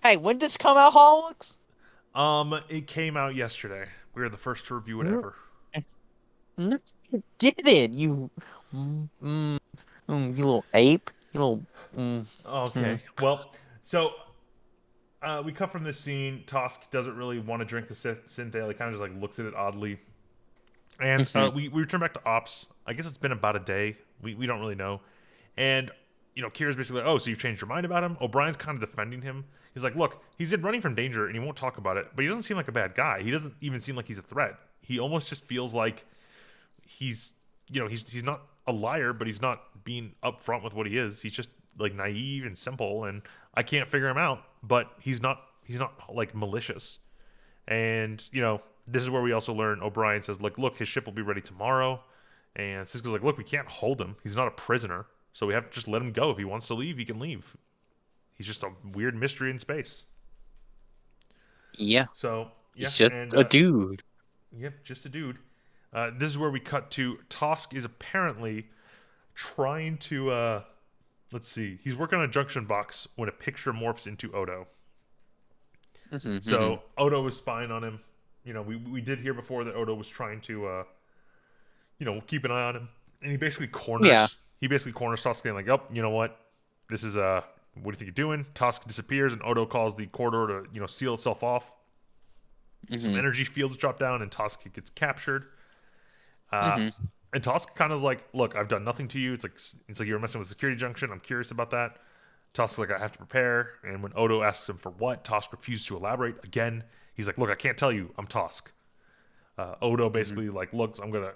hey, when did this come out, Holix? It came out yesterday. We were the first to review it No, ever. you didn't. Mm, mm, you little ape. You little. Mm, Okay, mm, well, so we cut from this scene. Tosk doesn't really want to drink the synthale. He kind of just like looks at it oddly, and mhm. we return back to ops. I guess it's been about a day. We don't really know, and Kira's basically like, oh, so you've changed your mind about him. O'Brien's kind of defending him. He's like, look, he's been running from danger, and he won't talk about it. But he doesn't seem like a bad guy. He doesn't even seem like he's a threat. He almost just feels like he's he's not a liar, but he's not being upfront with what he is. He's just like naive and simple, and I can't figure him out. But he's not like malicious. And this is where we also learn O'Brien says like, look, his ship will be ready tomorrow. And Cisco's like, look, we can't hold him. He's not a prisoner, so we have to just let him go. If he wants to leave, he can leave. He's just a weird mystery in space. Yeah, So yeah, he's just and a dude. yep, just a dude. This is where we cut to Tosk is apparently trying to let's see. He's working on a junction box when a picture morphs into Odo. Hmm, hmm. So Odo is spying on him. We did hear before that Odo was trying to keep an eye on him. And Yeah. he basically corners Tosk saying like, "Oh, you know what? This is what do you think you're doing?" Tosk disappears and Odo calls the corridor to, seal itself off. Some Hmm, energy fields drop down and Tosk gets captured. Uh, hmm. and Tosk kind of like, look, I've done nothing to you. It's like you were messing with the security junction. I'm curious about that. Tosk like, I have to prepare. And when Odo asks him for what, Tosk refuses to elaborate. Again, he's like, look, I can't tell you. I'm Tosk. Odo Hmm. basically like looks. I'm gonna,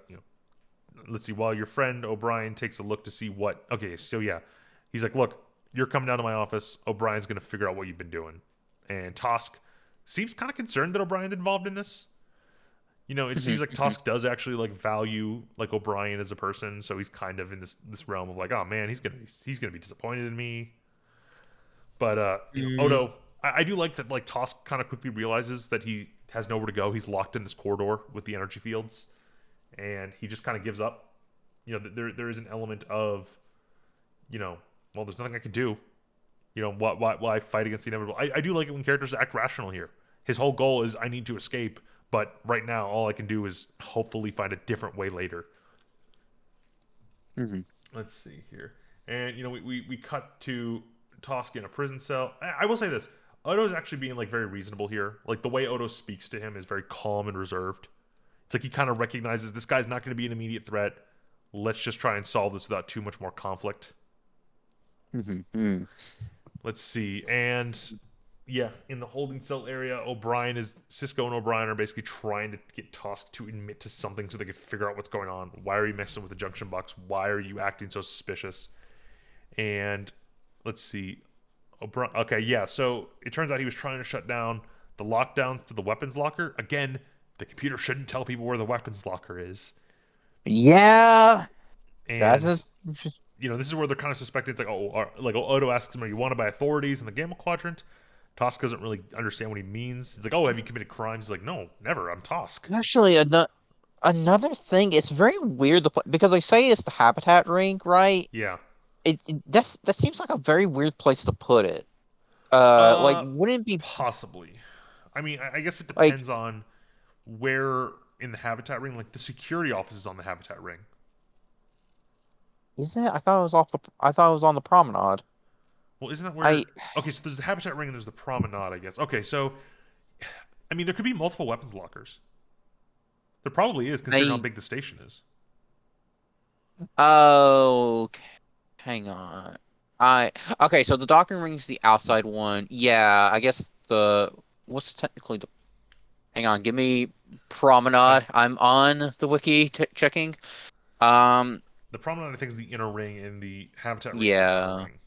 let's see. While your friend O'Brien takes a look to see what. Okay, so yeah, he's like, look, you're coming down to my office. O'Brien's gonna figure out what you've been doing. And Tosk seems kind of concerned that O'Brien's involved in this. It Hmm, seems like hmm. Tosk does actually like value like O'Brien as a person, so he's kind of in this realm of like, oh man, he's gonna be disappointed in me. But Mm. Odo, I do like that like Tosk kind of quickly realizes that he has nowhere to go. He's locked in this corridor with the energy fields, and he just kind of gives up. There is an element of well, there's nothing I can do. Why fight against the inevitable? I do like it when characters act rational here. His whole goal is I need to escape, but right now all I can do is hopefully find a different way later. Hmm. Let's see here. And we cut to Tosk in a prison cell. I will say this. Odo's actually being like very reasonable here. Like the way Odo speaks to him is very calm and reserved. It's like he kind of recognizes this guy's not going to be an immediate threat. Let's just try and solve this without too much more conflict. Mm-hmm. Let's see. And yeah, in the holding cell area, Cisco and O'Brien are basically trying to get Tusk to admit to something so they could figure out what's going on. Why are you messing with the junction box? Why are you acting so suspicious? And let's see. O'Brien, okay, yeah. So it turns out he was trying to shut down the lockdown to the weapons locker. Again, the computer shouldn't tell people where the weapons locker is. Yeah, that's And just. this is where they're kind of suspected. It's like, like Odo asks him, "Are you wanted by authorities in the Gamma Quadrant?" Tosk doesn't really understand what he means. He's like, "Oh, have you committed crimes?" He's like, "No, never. I'm Tosk." Actually, another thing. It's very weird because they say it's the habitat ring, right? Yeah. That seems like a very weird place to put it. Like, Uh, wouldn't it be Possibly. I mean, I guess it like? depends on where in the habitat ring. Like the security office is on the habitat ring. Is it? I thought it was off the. I thought it was on the promenade. Well, isn't that I where? Okay, so there's the habitat ring and there's the promenade. I guess. Okay, so I mean, there could be multiple weapons lockers. There probably is, considering how I big the station is. Oh, hang on. I Okay, so the docking ring's the outside one. Yeah, I guess the what's technically the hang on, give me Uh, promenade. I'm on the wiki checking. Um, the promenade, I think, is the inner ring, and the habitat ring is the outer yeah. ring.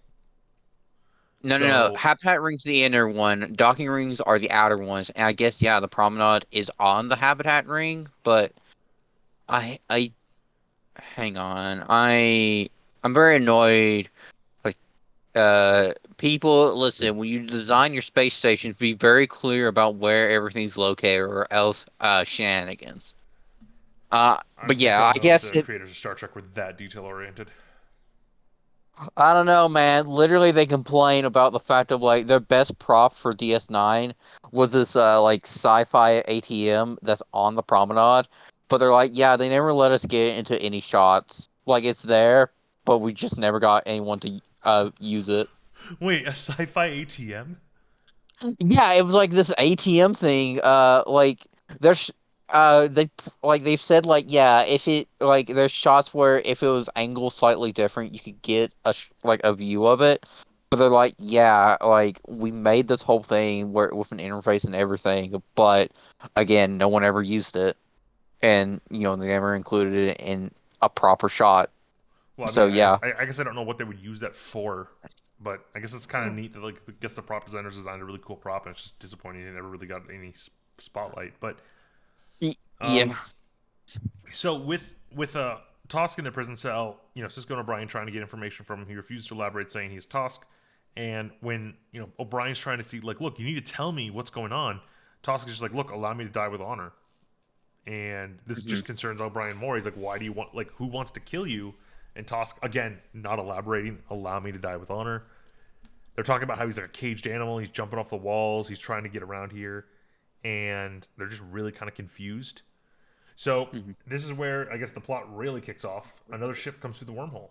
No, no, no. So Habitat ring's the inner one. Docking rings are the outer ones. And I guess yeah, the promenade is on the habitat ring, but I hang on. I'm very annoyed. Like people, listen, when you design your space stations, be very clear about where everything's located or else shenanigans. I But just yeah, don't I know if guess the it creators of Star Trek were that detail oriented. I don't know, man. Literally they complain about the fact of like their best prop for DS9 was this like sci-fi ATM that's on the promenade. But they're like, yeah, they never let us get into any shots. Like it's there, but we just never got anyone to use it. Wait, a sci-fi ATM? Yeah, it was like this ATM thing. There's they've said like yeah, if it like there's shots where if it was angled slightly different, you could get like a view of it. But they're like yeah, like we made this whole thing where with an interface and everything, but again, no one ever used it, and they never included it in a proper shot. Well, I mean, So yeah, I guess I don't know what they would use that for, but I guess it's kind of neat that like I guess the prop designers designed a really cool prop, and it's just disappointing it never really got any spotlight. But Yeah. um, so with Tosk in the prison cell, Cisco and O'Brien trying to get information from him, he refuses to elaborate, saying he's Tosk. And when O'Brien's trying to see, like, look, you need to tell me what's going on. Tosk is just like, look, allow me to die with honor. And this Mhm. just concerns O'Brien more. He's like, why do you want, like, who wants to kill you? And Tosk, again, not elaborating, allow me to die with honor. They're talking about how he's like a caged animal. He's jumping off the walls. He's trying to get around here. And they're just really kind of confused. So Mhm. this is where I guess the plot really kicks off. Another ship comes through the wormhole.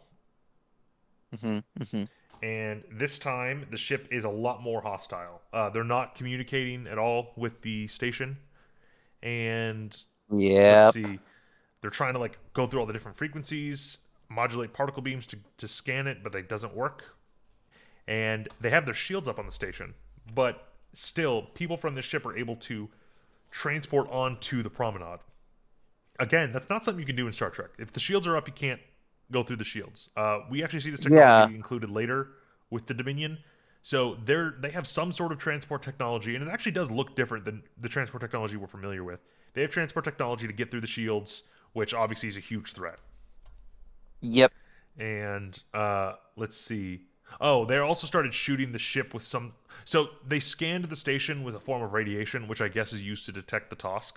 Mhm. Mhm. And this time, the ship is a lot more hostile. They're not communicating at all with the station. And let's Yep. see, they're trying to like go through all the different frequencies, modulate particle beams to scan it, but it doesn't work. And they have their shields up on the station, but still, people from this ship are able to transport onto the promenade. Again, that's not something you can do in Star Trek. If the shields are up, you can't go through the shields. We actually see this Yeah. technology included later with the Dominion. So they have some sort of transport technology, and it actually does look different than the transport technology we're familiar with. They have transport technology to get through the shields, which obviously is a huge threat. Yep. And let's see. Oh, they also started shooting the ship with some. So they scanned the station with a form of radiation, which I guess is used to detect the Tosk,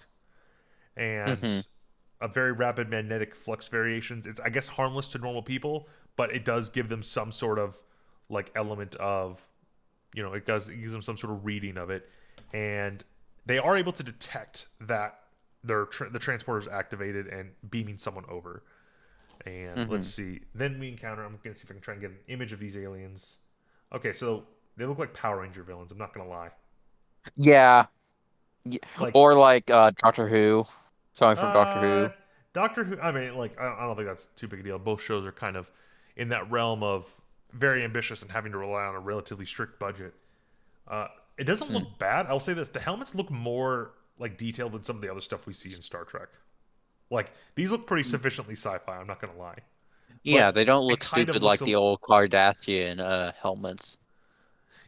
and Mhm. a very rapid magnetic flux variations. It's I guess harmless to normal people, but it does give them some sort of like element of it gives them some sort of reading of it, and they are able to detect that the transporter is activated and beaming someone over. And let's Mhm. see. Then we encounter. I'm gonna see if I can try and get an image of these aliens. Okay, so they look like Power Ranger villains. I'm not gonna lie. Yeah. Like, Or like Doctor Who. Something from Doctor uh, Who. Doctor Who. I mean, like, I don't think that's too big a deal. Both shows are kind of in that realm of. very ambitious and having to rely on a relatively strict budget. It doesn't look bad. I'll say this: the helmets look more like detailed than some of the other stuff we see in Star Trek. Like these look pretty sufficiently sci-fi. I'm not gonna lie, Yeah, but they don't it look kind of stupid looks like a the old Kardashian helmets.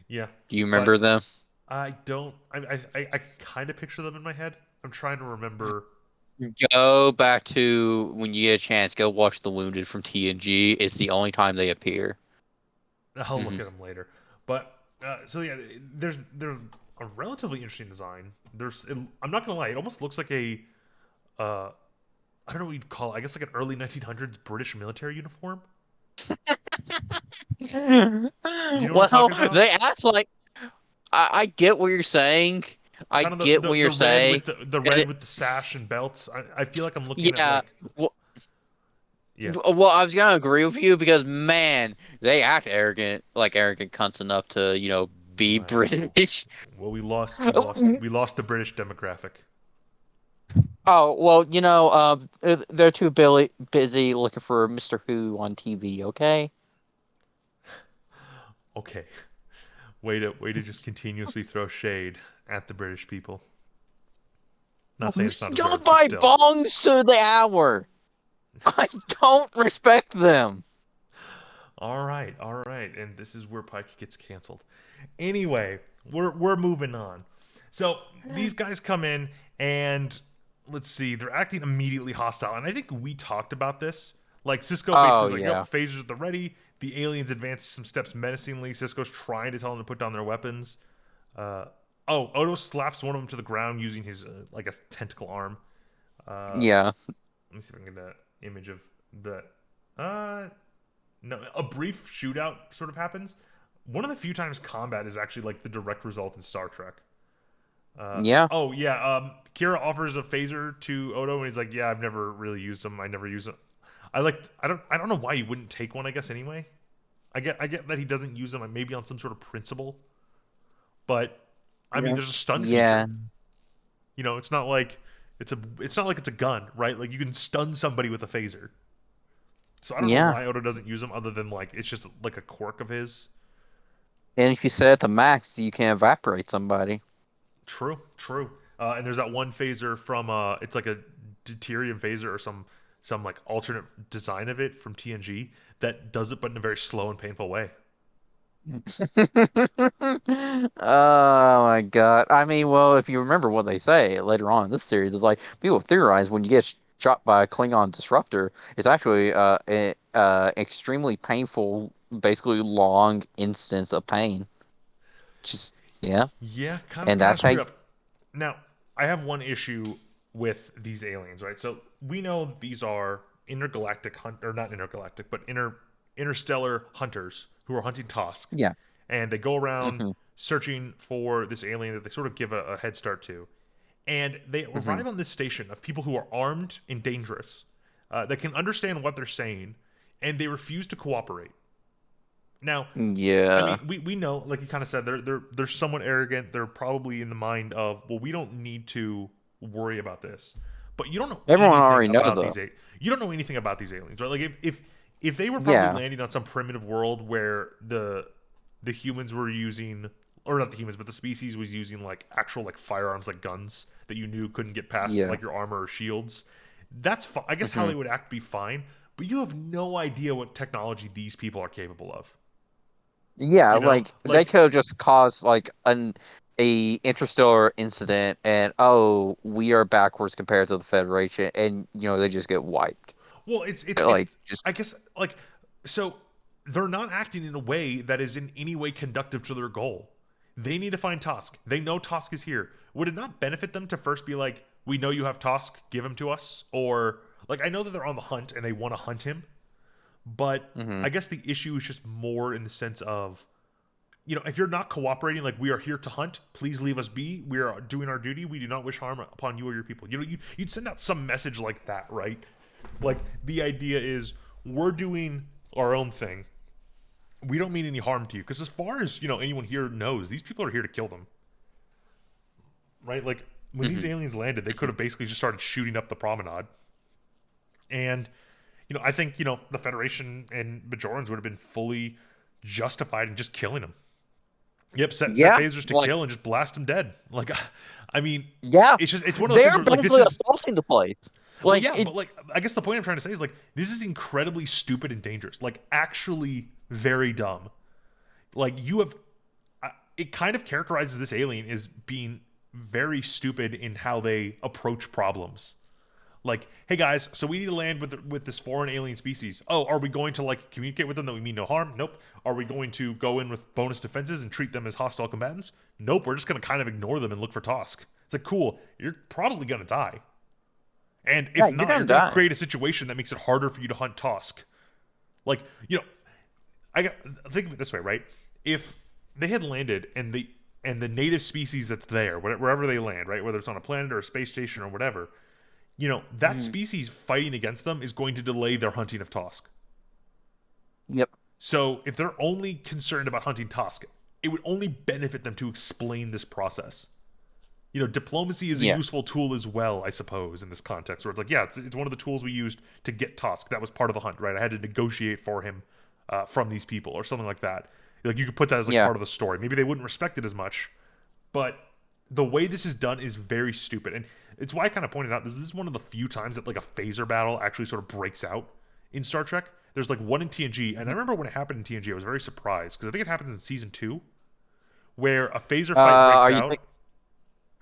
yeah. Do you remember But them? I don't. I kind of picture them in my head. I'm trying to remember. Go back to when you get a chance, go watch The Wounded from TNG. It's the only time they appear. I'll look Hmm. at them later. But so yeah, there's a relatively interesting design. I'm not gonna lie, it almost looks like a uh, I don't know what you'd call it. I guess like an early 1900s British military uniform. Do you know what I'm Well, talking about? they act like I get what you're saying. I Kind of get the what you're the red saying. with the And red with the sash and belts. I feel like I'm looking at yeah, like well, yeah. I was gonna agree with you because man, they act arrogant, like arrogant cunts enough to, be I, British. well, we lost the British demographic. Oh, well, they're too busy looking for Mr. Who on TV, okay? Okay, way to just continuously throw shade at the British people. Not saying it's not Don't deserved, but buy still. bongs to the hour. I don't respect them. All right, and this is where Pike gets canceled. Anyway, we're moving on. So these guys come in and let's see, they're acting immediately hostile, and I think we talked about this. Like Cisco basically Oh, is like, "Yep, yeah. phasers at the ready." The aliens advance some steps menacingly. Cisco's trying to tell them to put down their weapons. Uh, Odo slaps one of them to the ground using his like a tentacle arm. Uh, Yeah. Let me see if I can get an image of that. Uh, no, a brief shootout sort of happens. One of the few times combat is actually like the direct result in Star Trek. Yeah. Oh yeah, Kira offers a phaser to Odo, and he's like, "Yeah, I've never really used them. I never use them. I don't know why he wouldn't take one. I guess anyway. I get that he doesn't use them, maybe on some sort of principle, but I mean, Yeah. there's a stun Yeah. feature. It's not like it's a gun, right? Like you can stun somebody with a phaser. So I don't know Yeah. why Odo doesn't use them, other than like it's just like a quirk of his. And if you set it to max, you can evaporate somebody. True, true. And there's that one phaser from it's like a deuterium phaser or some like alternate design of it from TNG that does it, but in a very slow and painful way. Oh my God. I mean, well, if you remember what they say later on in this series, it's like people theorize when you get shot by a Klingon disruptor, it's actually extremely painful, basically long instance of pain. Just yeah, Yeah, kind of and kind of that's how screwed up. Now, I have one issue with these aliens, right? So we know these are intergalactic hunt or not intergalactic, but interstellar hunters who are hunting Tosk, yeah. and they go around Hmm. searching for this alien that they sort of give a head start to, and they Hmm. arrive on this station of people who are armed and dangerous, that can understand what they're saying, and they refuse to cooperate. Now, I Yeah. mean, we know, like you kind of said, they're somewhat arrogant. They're probably in the mind of, well, we don't need to worry about this. But you don't know Everyone anything already knows about though. you don't know anything about these aliens, right? Like if they were probably Yeah. landing on some primitive world where the humans were using, or not the humans, but the species was using like actual like firearms, like guns that you knew couldn't get past Yeah. like your armor or shields. I guess how Hmm. they would act be fine. But you have no idea what technology these people are capable of. Yeah, You know, like they like could have just caused like an a interstellar incident and oh, we are backwards compared to the Federation and they just get wiped. well, it's Like just I guess like so they're not acting in a way that is in any way conductive to their goal. They need to find Tosk. They know Tosk is here. Would it not benefit them to first be like, "We know you have Tosk, give him to us," or like I know that they're on the hunt and they want to hunt him, but hmm I guess the issue is just more in the sense of if you're not cooperating, like we are here to hunt, please leave us be. We are doing our duty. We do not wish harm upon you or your people. You'd send out some message like that, right? Like the idea is we're doing our own thing. We don't mean any harm to you because as far as anyone here knows, these people are here to kill them, right? Like when these hmm aliens landed, they could hmm have basically just started shooting up the promenade, and I think the Federation and Bajorans would have been fully justified in just killing him. Yep, set Yeah, phasers to like kill and just blast him dead. Like, I mean, yeah, it's one of those things they're where like this basically is assaulting the place. well, Like yeah, it, but like I guess the point I'm trying to say is like this is incredibly stupid and dangerous. Like actually very dumb. Like you have it kind of characterizes this alien as being very stupid in how they approach problems. Like, hey guys, so we need to land with this foreign alien species. Oh, are we going to like communicate with them that we mean no harm? Nope. Are we going to go in with bonus defenses and treat them as hostile combatants? Nope. We're just going to kind of ignore them and look for Tosk. It's like, cool. You're probably going to die. And yeah, if you're not, gonna you're going to die. create a situation that makes it harder for you to hunt Tosk. Like, think of it this way, right? If they had landed and the native species that's there, wherever they land, right, whether it's on a planet or a space station or whatever, that Mhm. species fighting against them is going to delay their hunting of Tosk. Yep. So if they're only concerned about hunting Tosk, it would only benefit them to explain this process. Diplomacy is a Yeah. useful tool as well, I suppose, in this context, where it's like, yeah, it's one of the tools we used to get Tosk. That was part of the hunt, right? I had to negotiate for him from these people or something like that. Like, you could put that as like Yeah. part of the story. Maybe they wouldn't respect it as much, but the way this is done is very stupid. And it's why I kind of pointed out this is one of the few times that like a phaser battle actually sort of breaks out in Star Trek. There's like one in TNG, and I remember when it happened in TNG, I was very surprised because I think it happens in season 2, where a phaser fight breaks Are you out.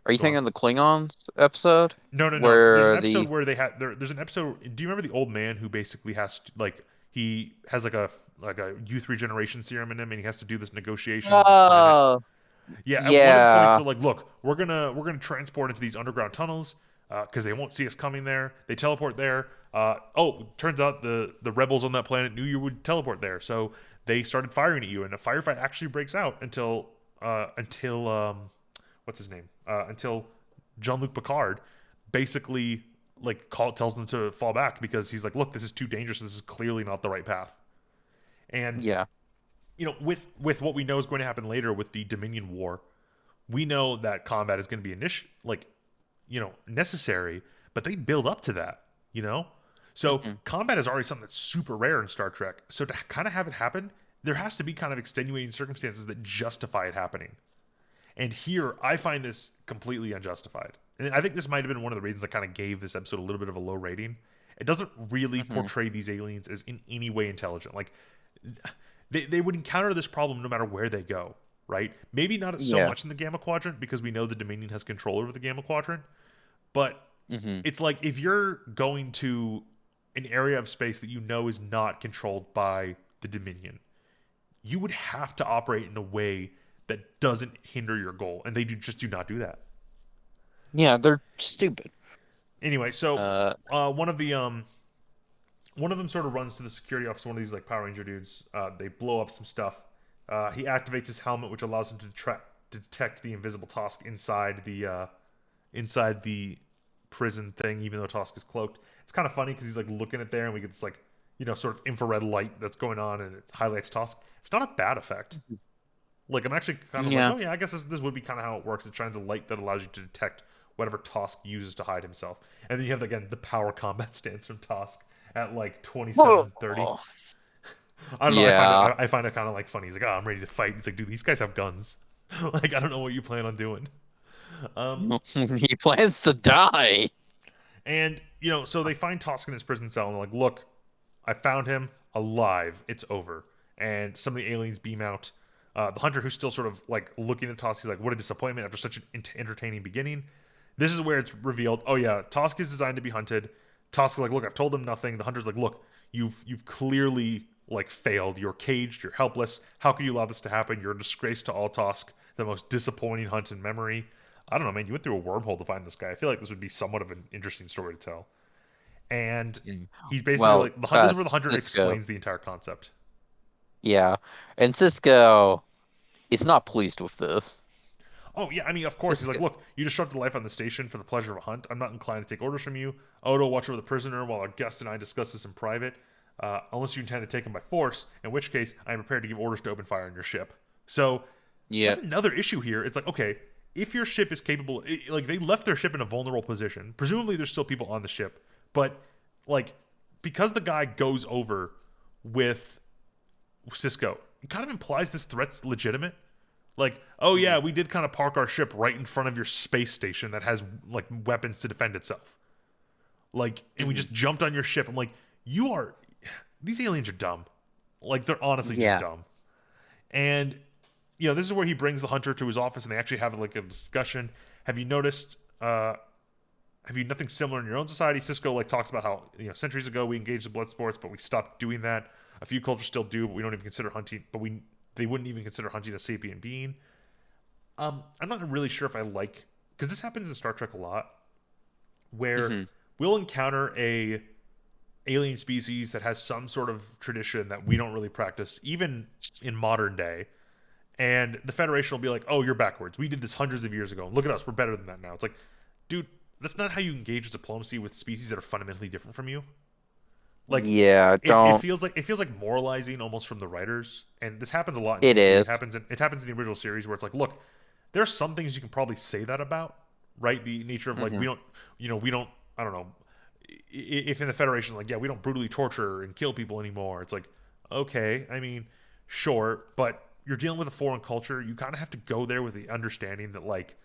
are you Go on. thinking of the Klingons episode No, no, no. There's an where episode the where there's an episode. Do you remember the old man who basically has to, like, he has like a youth regeneration serum in him, and he has to do this negotiation with this planet. oh Yeah, at one of the points yeah they're like, "Look, we're gonna transport into these underground tunnels because they won't see us coming there." They teleport there. Oh, turns out the rebels on that planet knew you would teleport there, so they started firing at you, and a firefight actually breaks out until what's his name? Until Jean-Luc Picard basically tells them to fall back because he's like, "Look, this is too dangerous. This is clearly not the right path." And yeah with what we know is going to happen later with the Dominion War, we know that combat is going to be necessary, but they build up to that, you know? So Mhm. combat is already something that's super rare in Star Trek. So to kind of have it happen, there has to be kind of extenuating circumstances that justify it happening. And here, I find this completely unjustified. And I think this might have been one of the reasons I kind of gave this episode a little bit of a low rating. It doesn't really Mhm. portray these aliens as in any way intelligent. Like, they would encounter this problem no matter where they go, right? Maybe not so Yeah. much in the Gamma Quadrant because we know the Dominion has control over the Gamma Quadrant, but Mhm. it's like if you're going to an area of space that you know is not controlled by the Dominion, you would have to operate in a way that doesn't hinder your goal, and just do not do that. Yeah, they're stupid. Anyway, so Uh, one of them sort of runs to the security office. One of these like Power Ranger dudes. They blow up some stuff. He activates his helmet, which allows him to detect the invisible Tosk inside the prison thing, even though Tosk is cloaked. It's kind of funny because he's like looking at there, and we get this like sort of infrared light that's going on, and it highlights Tosk. It's not a bad effect. Like, I'm actually kind of like, yeah. oh yeah, I guess this would be kind of how it works. It shines a light that allows you to detect whatever Tosk uses to hide himself. And then you have again the power combat stance from Tosk at like Whoa. 27:30. I don't know. Yeah. I find it kind of like funny. He's like, oh, I'm ready to fight. He's like, dude, these guys have guns. Like, I don't know what you plan on doing. Um, He plans to die. and so they find Tosk in his prison cell, and they're like, look, I found him alive. It's over. And some of the aliens beam out. The hunter, who's still sort of like looking at Tosk, he's like, what a disappointment after such an entertaining beginning. This is where it's revealed, oh yeah, Tosk is designed to be hunted. Tosk is like, look, I've told him nothing. The hunter's like, look, you've clearly like failed. You're caged. You're helpless. How could you allow this to happen? You're a disgrace to all Tosk. The most disappointing hunt in memory. I don't know, man. You went through a wormhole to find this guy. I feel like this would be somewhat of an interesting story to tell. And Mm. he's basically Well, like, this is where the hunter Cisco. explains the entire concept. Yeah. And Cisco is not pleased with this. Oh yeah, I mean, of course. He's like, Cisco. look, you disrupted life on the station for the pleasure of a hunt. I'm not inclined to take orders from you. Odo, watch over the prisoner while our guest and I discuss this in private. Unless you intend to take him by force, in which case I am prepared to give orders to open fire on your ship. So Yeah. that's another issue here. It's like, okay, if your ship is capable, like they left their ship in a vulnerable position. Presumably, there's still people on the ship, but like because the guy goes over with Cisco, it kind of implies this threat's legitimate. Like, oh yeah, we did kind of park our ship right in front of your space station that has like weapons to defend itself. Like, and we Mm-hmm. just jumped on your ship. I'm like, you are, these aliens are dumb. Like, they're honestly just Yeah. dumb. And this is where he brings the hunter to his office, and they actually have like a discussion. Have you noticed? Have you nothing similar in your own society? Cisco like talks about how centuries ago we engaged in blood sports, but we stopped doing that. A few cultures still do, but we don't even consider hunting. But they wouldn't even consider hunting a sapient being. I'm not really sure if I like because this happens in Star Trek a lot, where Mm-hmm. we'll encounter a alien species that has some sort of tradition that we don't really practice, even in modern day. And the Federation will be like, "Oh, you're backwards. We did this hundreds of years ago. Look at us. We're better than that now." It's like, dude, that's not how you engage diplomacy with species that are fundamentally different from you. Like, Yeah, it don't. feels like moralizing almost from the writers, and this happens a lot in It TV. is. It happens in the original series where it's like, look, there are some things you can probably say that about, right? The nature of like Mm-hmm. we don't. I don't know. If in the Federation, like, yeah, we don't brutally torture and kill people anymore. It's like, okay, I mean, sure, but you're dealing with a foreign culture. You kind of have to go there with the understanding that like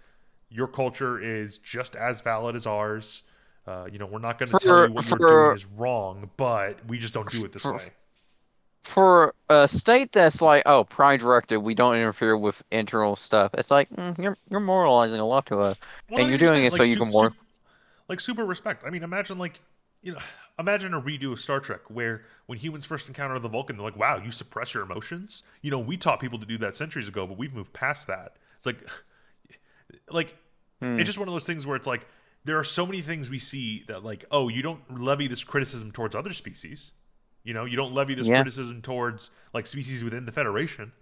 your culture is just as valid as ours. We're not going to tell For you what you're doing for is wrong, but we just don't do it this for way. for a state that's like, oh, Prime Directive, we don't interfere with internal stuff. It's like you're moralizing a lot to us, Well, not and you're even just doing that, it so like you can more. super respect. I mean, imagine like, you know, imagine a redo of Star Trek where when humans first encounter the Vulcan, they're like, "Wow, you suppress your emotions." We taught people to do that centuries ago, but we've moved past that. It's like it's Hmm. just one of those things where it's like there are so many things we see that like, oh, you don't levy this criticism towards other species. You don't levy this Yeah. criticism towards like species within the Federation.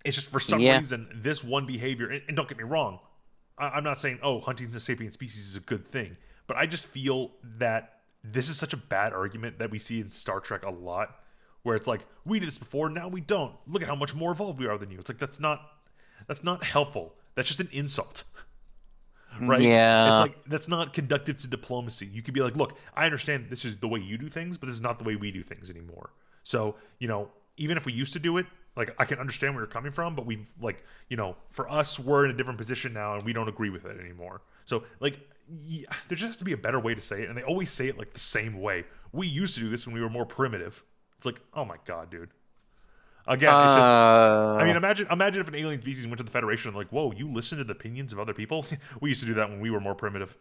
It's just for some Yeah. reason this one behavior, and don't get me wrong, I'm not saying hunting the sapient species is a good thing, but I just feel that this is such a bad argument that we see in Star Trek a lot, where it's like we did this before, now we don't. Look at how much more evolved we are than you. It's like that's not helpful. That's just an insult, right? It's Yeah. like that's not conductive to diplomacy. You could be like, look, I understand this is the way you do things, but this is not the way we do things anymore. So, even if we used to do it, like I can understand where you're coming from, but we've like, for us, we're in a different position now and we don't agree with it anymore. So, like, yeah, there just has to be a better way to say it, and they always say it like the same way. We used to do this when we were more primitive. It's like, oh my god, dude. Again, it's just I mean, Uh. imagine if an alien species went to the Federation and like, whoa, you listen to the opinions of other people. We used to do that when we were more primitive.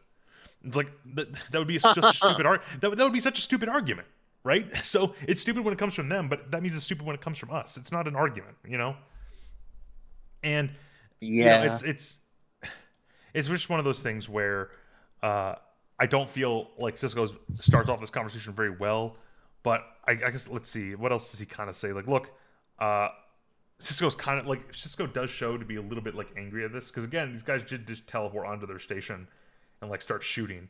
It's like that would be such a stupid that would be such a stupid argument, right? So it's stupid when it comes from them, but that means it's stupid when it comes from us. It's not an argument. And Yeah. it's just one of those things where uh, I don't feel like Cisco starts off this conversation very well. But I guess let's see what else does he kind of say? Like, look, uh, Cisco's kind of like Cisco does show to be a little bit like angry at this because again, these guys did just teleport onto their station and like start shooting.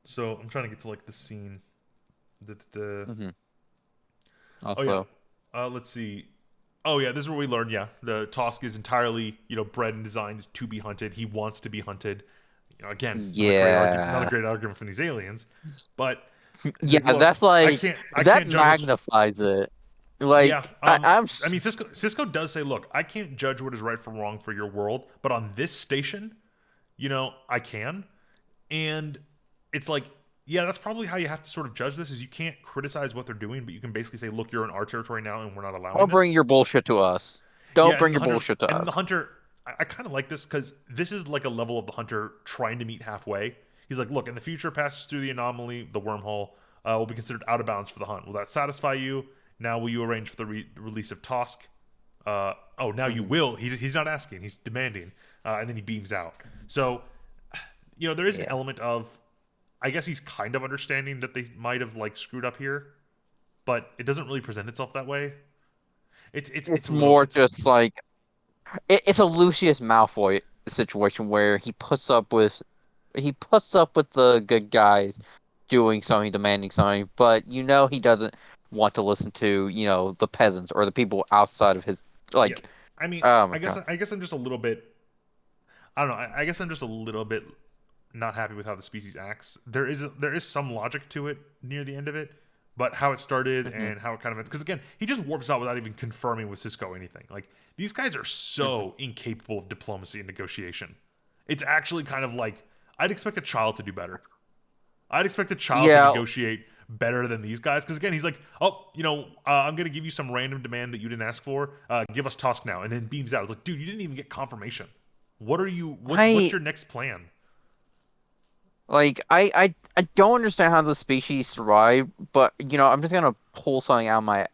So I'm trying to get to like the scene. Da-da-da. Hmm. Oh yeah, Also. let's see. Oh yeah, this is where we learn. Yeah, the Tosk is entirely bred and designed to be hunted. He wants to be hunted. Again, another Yeah. great argument from these aliens. But he's like, Yeah, look, that's like I that can't judge what magnifies it. Like Yeah, I'm I mean, Cisco does say, "Look, I can't judge what is right from wrong for your world, but on this station, I can." And it's like, yeah, that's probably how you have to sort of judge this: is you can't criticize what they're doing, but you can basically say, "Look, you're in our territory now, and we're not allowing don't bring this." your bullshit to us. Yeah, Don't bring your bullshit to and then us. the hunter, I kind of like this because this is like a level of the hunter trying to meet halfway. He's like, "Look, in the future, passes through the anomaly, the wormhole, will be considered out of bounds for the hunt. Will that satisfy you? Now, will you arrange for the release of Tosk? Oh, now you Hmm. will. He's not asking. He's demanding, and then he beams out. So, there is an Yeah. element of, I guess he's kind of understanding that they might have like screwed up here, but it doesn't really present itself that way. It's It's a little more just like it's a Lucius Malfoy situation where he puts up with the good guys doing something, demanding something, but he doesn't want to listen to, the peasants or the people outside of his yeah. like I mean, oh my I guess God. I guess I'm just a little bit. I don't know. I guess I'm just a little bit not happy with how the species acts. There is some logic to it near the end of it, but how it started Hmm. and how it kind of ends. Because again, he just warps out without even confirming with Cisco anything. Like these guys are so incapable of diplomacy and negotiation. It's actually kind of like I'd expect a child to do better. I'd expect a child to Yeah, negotiate better than these guys because again, he's like, oh, I'm gonna give you some random demand that you didn't ask for. Give us Tusk now, and then beams out. It's like, dude, you didn't even get confirmation. What are you? What's I your next plan? I don't understand how the species survive, but I'm just gonna pull something out of my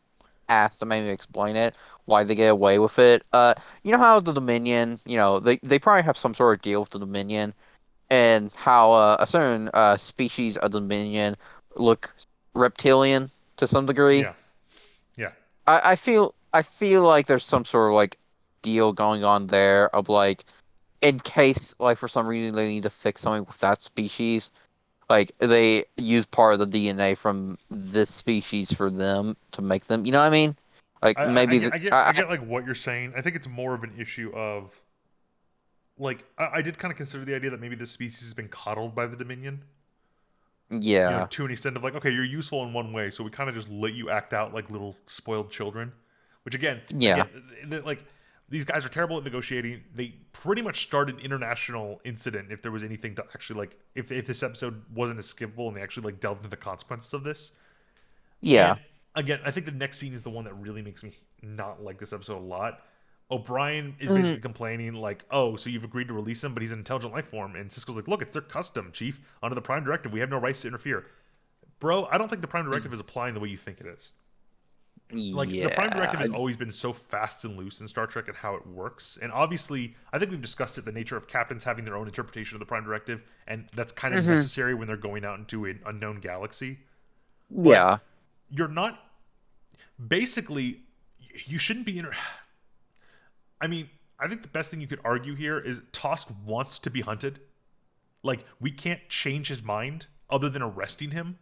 ass to maybe explain it, why they get away with it. You know how the Dominion, they probably have some sort of deal with the Dominion, and how a certain species of Dominion look reptilian to some degree. Yeah, yeah. I feel like there's some sort of like deal going on there of like in case like for some reason they need to fix something with that species, like they use part of the DNA from this species for them to make them. You know what I mean? Like I maybe get, I get, I get like what you're saying. I think it's more of an issue of like I did kind of consider the idea that maybe this species has been coddled by the Dominion. yeah, To an extent of like, okay, you're useful in one way, so we kind of just let you act out like little spoiled children. Which yeah, like these guys are terrible at negotiating. They pretty much started an international incident if there was anything to actually like if this episode wasn't as skippable and they actually like delved into the consequences of this. And yeah. again, I think the next scene is the one that really makes me not like this episode a lot. O'Brien is Mm, basically complaining, like, "Oh, so you've agreed to release him, but he's an intelligent life form." And Cisco's like, "Look, it's their custom, Chief. Under the Prime Directive, we have no rights to interfere." Bro, I don't think the Prime Directive is applying the way you think it is. Like the Prime yeah, Directive has always been so fast and loose in Star Trek and how it works. And obviously, I think we've discussed it, the nature of captains having their own interpretation of the Prime Directive, and that's kind of hmm, necessary when they're going out into an unknown galaxy. But yeah, you're not basically you shouldn't be I mean, I think the best thing you could argue here is Tosk wants to be hunted. Like we can't change his mind other than arresting him,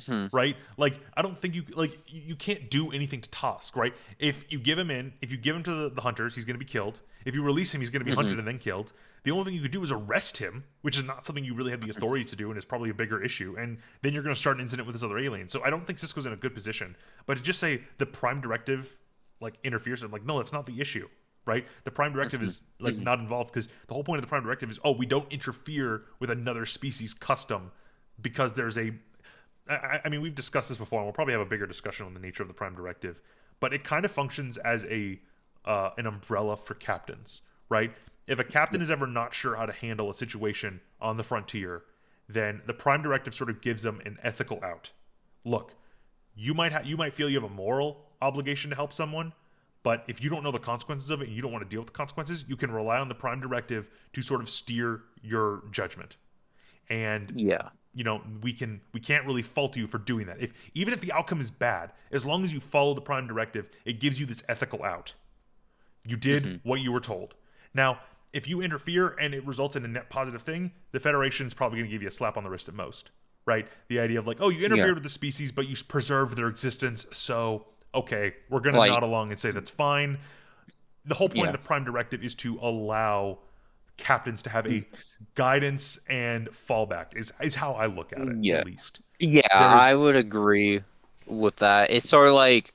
hmm, right? Like I don't think you can't do anything to Tosk, right? If you give him to the hunters, he's going to be killed. If you release him, he's going to be hmm, hunted and then killed. The only thing you could do is arrest him, which is not something you really have the authority to do, and is probably a bigger issue. And then you're going to start an incident with this other alien. So I don't think Cisco's in a good position. But to just say the Prime Directive like interferes, I'm like, no, that's not the issue, right? The Prime Directive hmm, is like hmm, not involved because the whole point of the Prime Directive is, oh, we don't interfere with another species custom because there's a I mean, we've discussed this before, and we'll probably have a bigger discussion on the nature of the Prime Directive. But it kind of functions as a an umbrella for captains, right? If a captain is ever not sure how to handle a situation on the frontier, then the Prime Directive sort of gives them an ethical out. Look, you might feel you have a moral obligation to help someone, but if you don't know the consequences of it and you don't want to deal with the consequences, you can rely on the Prime Directive to sort of steer your judgment. And yeah, we can't really fault you for doing that. If even if the outcome is bad, as long as you follow the Prime Directive, it gives you this ethical out. You did hmm, what you were told. Now, if you interfere and it results in a net positive thing, the Federation is probably going to give you a slap on the wrist at most, right? The idea of like, oh, you yeah. interfered with the species, but you preserved their existence, so okay, we're going to Like, nod along and say that's fine. The whole point of yeah, the Prime Directive is to allow captains to have a guidance and fallback is how I look at it, yeah, at least. yeah. There's I would agree with that. It's sort of like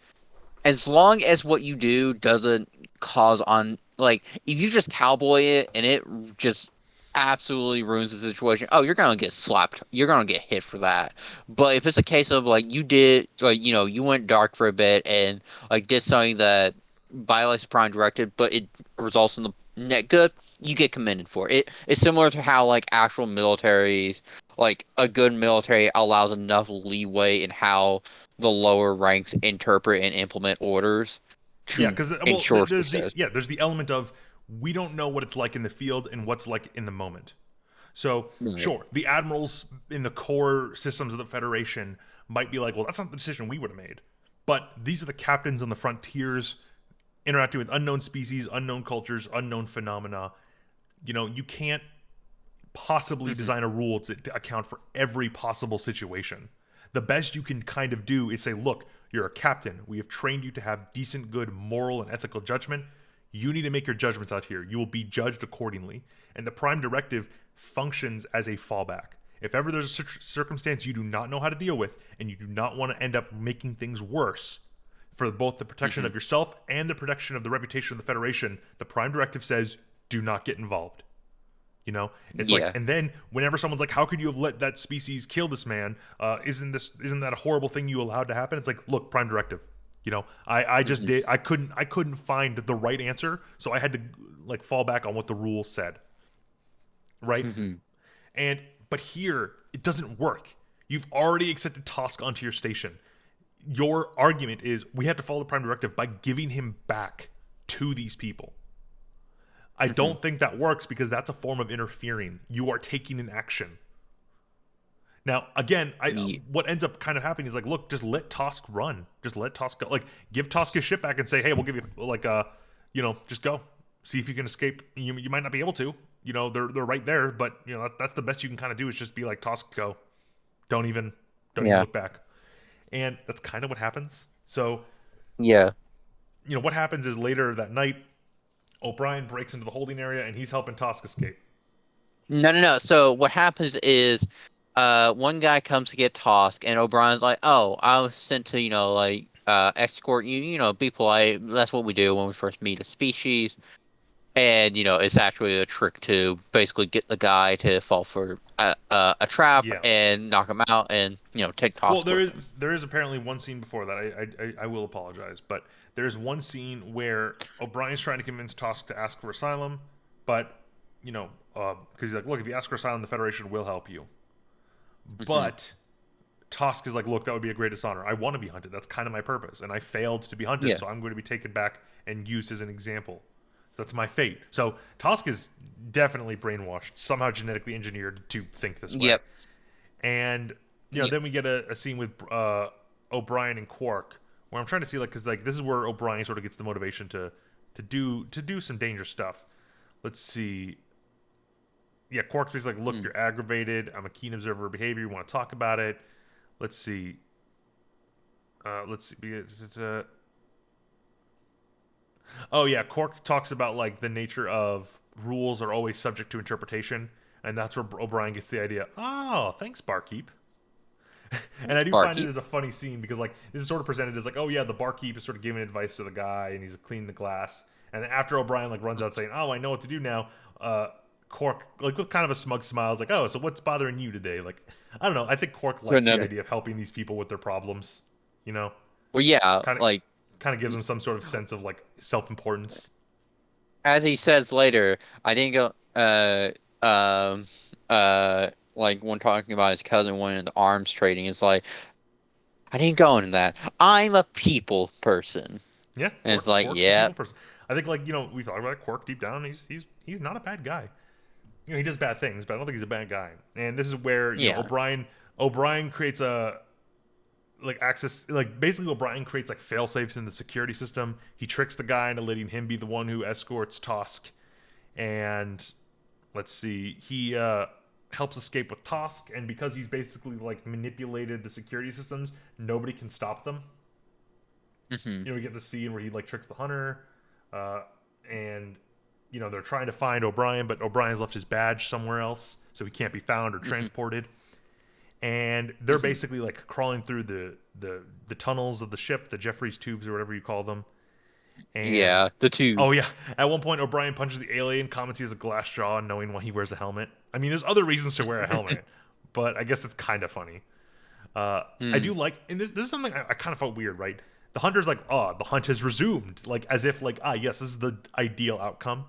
as long as what you do doesn't cause on like if you just cowboy it and it just absolutely ruins the situation, oh, you're gonna get slapped, you're gonna get hit for that. But if it's a case of like you did like you went dark for a bit and like did something that violates the Prime Directive but it results in the net good, you get commended for it. It's similar to how like actual militaries, like a good military allows enough leeway in how the lower ranks interpret and implement orders yeah, to because ensure there's success. there's the element of we don't know what it's like in the field and what's like in the moment. So Right. sure, the admirals in the core systems of the Federation might be like, well, that's not the decision we would have made. But these are the captains on the frontiers interacting with unknown species, unknown cultures, unknown phenomena. You can't possibly Hmm. design a rule to account for every possible situation. The best you can kind of do is say, look, you're a captain. We have trained you to have decent, good moral and ethical judgment. You need to make your judgments out here. You will be judged accordingly. And the Prime Directive functions as a fallback. If ever there's a circumstance you do not know how to deal with, and you do not want to end up making things worse for both the protection of yourself and the protection of the reputation of the Federation, the Prime Directive says, do not get involved. You know, it's like, Yeah. and then whenever someone's like, "How could you have let that species kill this man? Isn't that a horrible thing you allowed to happen?" It's like, look, Prime Directive. You know, I just did. I couldn't find the right answer, so I had to like fall back on what the rule said. Right. And but here it doesn't work. You've already accepted Tosk onto your station. Your argument is we have to follow the Prime Directive by giving him back to these people. I don't think that works because that's a form of interfering. You are taking an action. Now, again, what ends up kind of happening is like, look, just let Tosk run. Just let Tosk go. Like, give Tosk his ship back and say, hey, we'll give you like just go. See if you can escape. You might not be able to. You know, they're right there, but you know that's the best you can kind of do is just be like, Tosk, go. Don't even look back. And that's kind of what happens. So, Yeah. you know, what happens is later that night, O'Brien breaks into the holding area and he's helping Tosk escape. No. So what happens is, one guy comes to get Tosk, and O'Brien's like, "Oh, I was sent to, escort you. Be polite. That's what we do when we first meet a species." And it's actually a trick to basically get the guy to fall for a trap Yeah. and knock him out, and take Well, Tosk with him. there is apparently one scene before that. I will apologize, but there's one scene where O'Brien's trying to convince Tosk to ask for asylum, but because he's like, look, if you ask for asylum, the Federation will help you. But Tosk is like, look, that would be a great dishonor. I want to be hunted. That's kind of my purpose, and I failed to be hunted, Yeah. so I'm going to be taken back and used as an example. That's my fate. So Tosk is definitely brainwashed, somehow genetically engineered to think this way. Yep. And then we get a scene with O'Brien and Quark, where I'm trying to see because this is where O'Brien sort of gets the motivation to do some dangerous stuff. Let's see. Yeah, Quark's just like, look, you're aggravated. I'm a keen observer of behavior. You want to talk about it? Let's see. Let's see. Oh yeah, Quark talks about like the nature of rules are always subject to interpretation, and that's where O'Brien gets the idea. Oh, thanks, barkeep. And I do find it as a funny scene because like this is sort of presented as like, oh yeah, the barkeep is sort of giving advice to the guy and he's cleaning the glass, and then after O'Brien like runs out saying, oh, I know what to do now. Quark like with kind of a smug smile is like, oh, so what's bothering you today? Like, I don't know. I think Quark likes the idea of helping these people with their problems. You know, Well, yeah, kind of like kind of gives them some sort of sense of like self-importance. as he says later, I didn't go. Like when talking about his cousin winning in the arms trading, it's like I didn't go into that. I'm a people person, Yeah, and it's like, Quark's a yeah, people person. I think like we talked about it, Quark deep down. He's not a bad guy. He does bad things, but I don't think he's a bad guy. And this is where yeah, O'Brien creates a like access like basically O'Brien creates like fail safes in the security system. He tricks the guy into letting him be the one who escorts Tosk, and let's see, he helps escape with Tosk, and because he's basically like manipulated the security systems, nobody can stop them. We get the scene where he like tricks the hunter, and they're trying to find O'Brien, but O'Brien's left his badge somewhere else, so he can't be found or transported. And they're basically like crawling through the tunnels of the ship, the Jeffries tubes or whatever you call them. And yeah, the two. oh yeah, at one point O'Brien punches the alien, comments he has a glass jaw, knowing why he wears a helmet. I mean, there's other reasons to wear a helmet, but I guess it's kind of funny. I do like, and this is something I kind of felt weird, right? The hunter's like, oh, the hunt has resumed, like as if like, yes, this is the ideal outcome.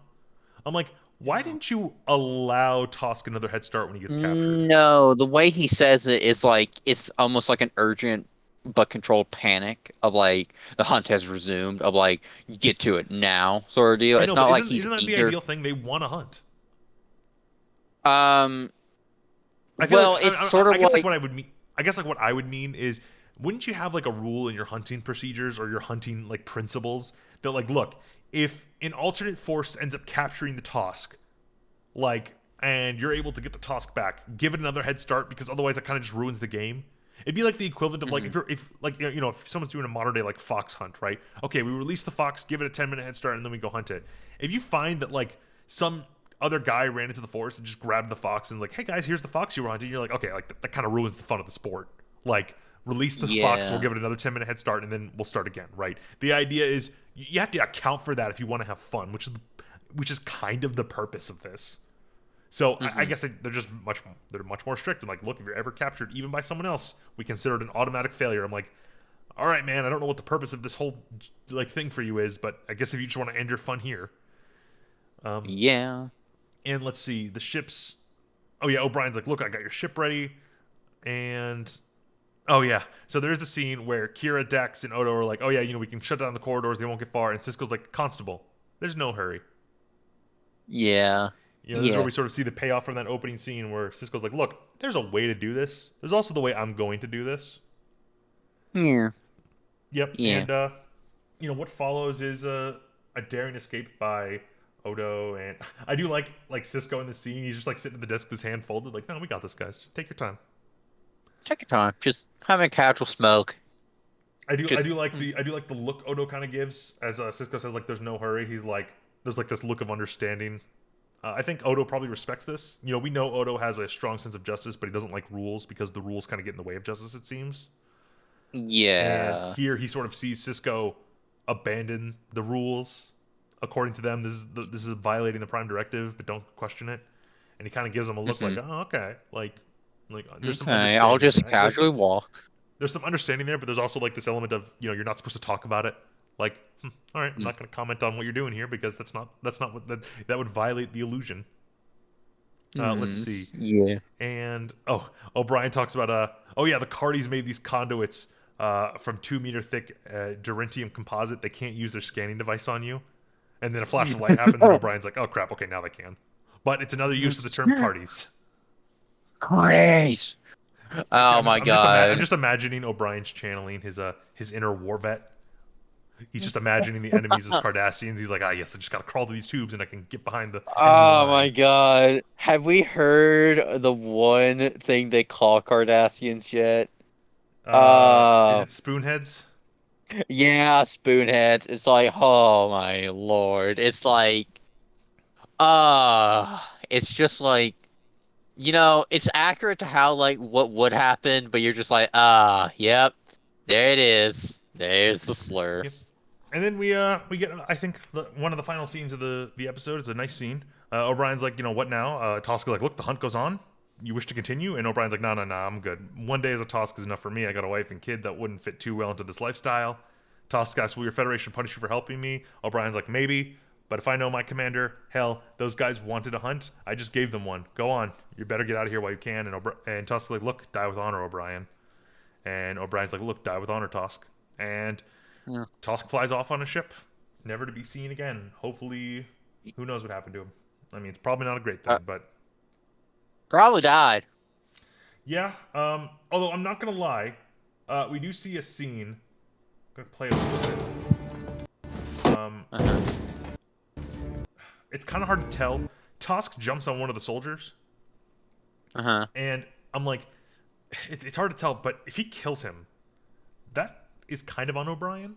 I'm like, why didn't you allow Tosk another head start when he gets captured? No, the way he says it is like it's almost like an urgent but controlled panic of like the hunt has resumed of like get to it now sort of deal. I It's know, not but like isn't he's isn't that the eager. ideal thing? They want to hunt. Um, I feel like well, it's sort I of guess like like what I would mean. I guess like what I would mean is, wouldn't you have like a rule in your hunting procedures or your hunting like principles that like, look, if an alternate force ends up capturing the Tosk, like, and you're able to get the Tosk back, give it another head start because otherwise that kind of just ruins the game. It'd be like the equivalent of like if like if someone's doing a modern day like fox hunt, right? Okay, we release the fox, give it a 10-minute head start, and then we go hunt it. If you find that like some other guy ran into the forest and just grabbed the fox and like, hey guys, here's the fox you were hunting. You're like, okay, like that kind of ruins the fun of the sport. Like, release the fox, we'll Yeah. give it another 10-minute head start, and then we'll start again, right? The idea is you have to account for that if you want to have fun, which is kind of the purpose of this. So I Hmm. guess they're much more strict and like, look, if you're ever captured even by someone else, we consider it an automatic failure. I'm like, all right, man, I don't know what the purpose of this whole like thing for you is, but I guess if you just want to end your fun here. Yeah. And let's see, the ships. Oh yeah, O'Brien's like, look, I got your ship ready, and oh yeah, so there's the scene where Kira, Dex, and Odo are like, oh yeah, we can shut down the corridors, they won't get far, and Cisco's like, Constable, there's no hurry. Yeah. This is where Yeah. we sort of see the payoff from that opening scene where Cisco's like, look, there's a way to do this. There's also the way I'm going to do this. Yeah. Yep, Yeah. and what follows is a daring escape by Odo, and I do like Cisco in the scene. He's just like sitting at the desk with his hand folded, like, no, we got this, guys. Just take your time. Take your time. Just having a casual smoke. I Just do like the look Odo kind of gives as Cisco says like there's no hurry. He's like there's like this look of understanding. I think Odo probably respects this. We know Odo has a strong sense of justice, but he doesn't like rules because the rules kind of get in the way of justice. It seems. And yeah. here he sort of sees Cisco abandon the rules. According to them, this is violating the Prime Directive, but don't question it. And he kind of gives them a look like, Hmm. oh, okay, like there's some Okay, I'll understanding just there. casually walk. There's some understanding there, but there's also like this element of you're not supposed to talk about it. Like, all right, I'm Mm. not going to comment on what you're doing here because that's not what that would violate the illusion. Let's Hmm. see. Yeah. And O'Brien talks about oh yeah, the Cardis made these conduits from 2 meter thick Durentium composite. They can't use their scanning device on you. And then a flash of light happens, and O'Brien's like, oh crap, okay, now they can. But it's another use of the term Cardis. Grace. See, Oh my I'm god. just imagining O'Brien's channeling his inner war vet. He's just imagining the enemies as Cardassians. He's like, ah, yes, I just gotta crawl through these tubes and I can get behind the enemy Oh line. my god. Have we heard the one thing they call Cardassians yet? Is Uh, it Spoonheads? yeah, Spoonhead. It's like, oh my lord. It's like, it's just like, it's accurate to how, like, what would happen, but you're just like, yep, there it is. There's the slur. Yep. And then we get I think one of the final scenes of the episode. It's a nice scene. O'Brien's like, what now? Tosca's like, look, the hunt goes on. You wish to continue? And O'Brien's like, no, no, no, I'm good. One day as a Tosca is enough for me. I got a wife and kid that wouldn't fit too well into this lifestyle. Tosca asks, will your Federation punish you for helping me? O'Brien's like, maybe. But if I know my commander, hell, those guys wanted a hunt. I just gave them one. Go on. You better get out of here while you can. And Tosca's like, look, die with honor, O'Brien. And O'Brien's like, look, die with honor, Tosk. And Yeah. Tosk flies off on a ship, never to be seen again. Hopefully, who knows what happened to him? I mean, it's probably not a great Uh, thing, but Probably died. yeah. Although I'm not gonna lie, we do see a scene. I'm gonna play it a little bit. Um, Uh-huh. it's kind of hard to tell. Tosk jumps on one of the soldiers, Uh-huh. and I'm like, it's hard to tell. But if he kills him, that is kind of on O'Brien.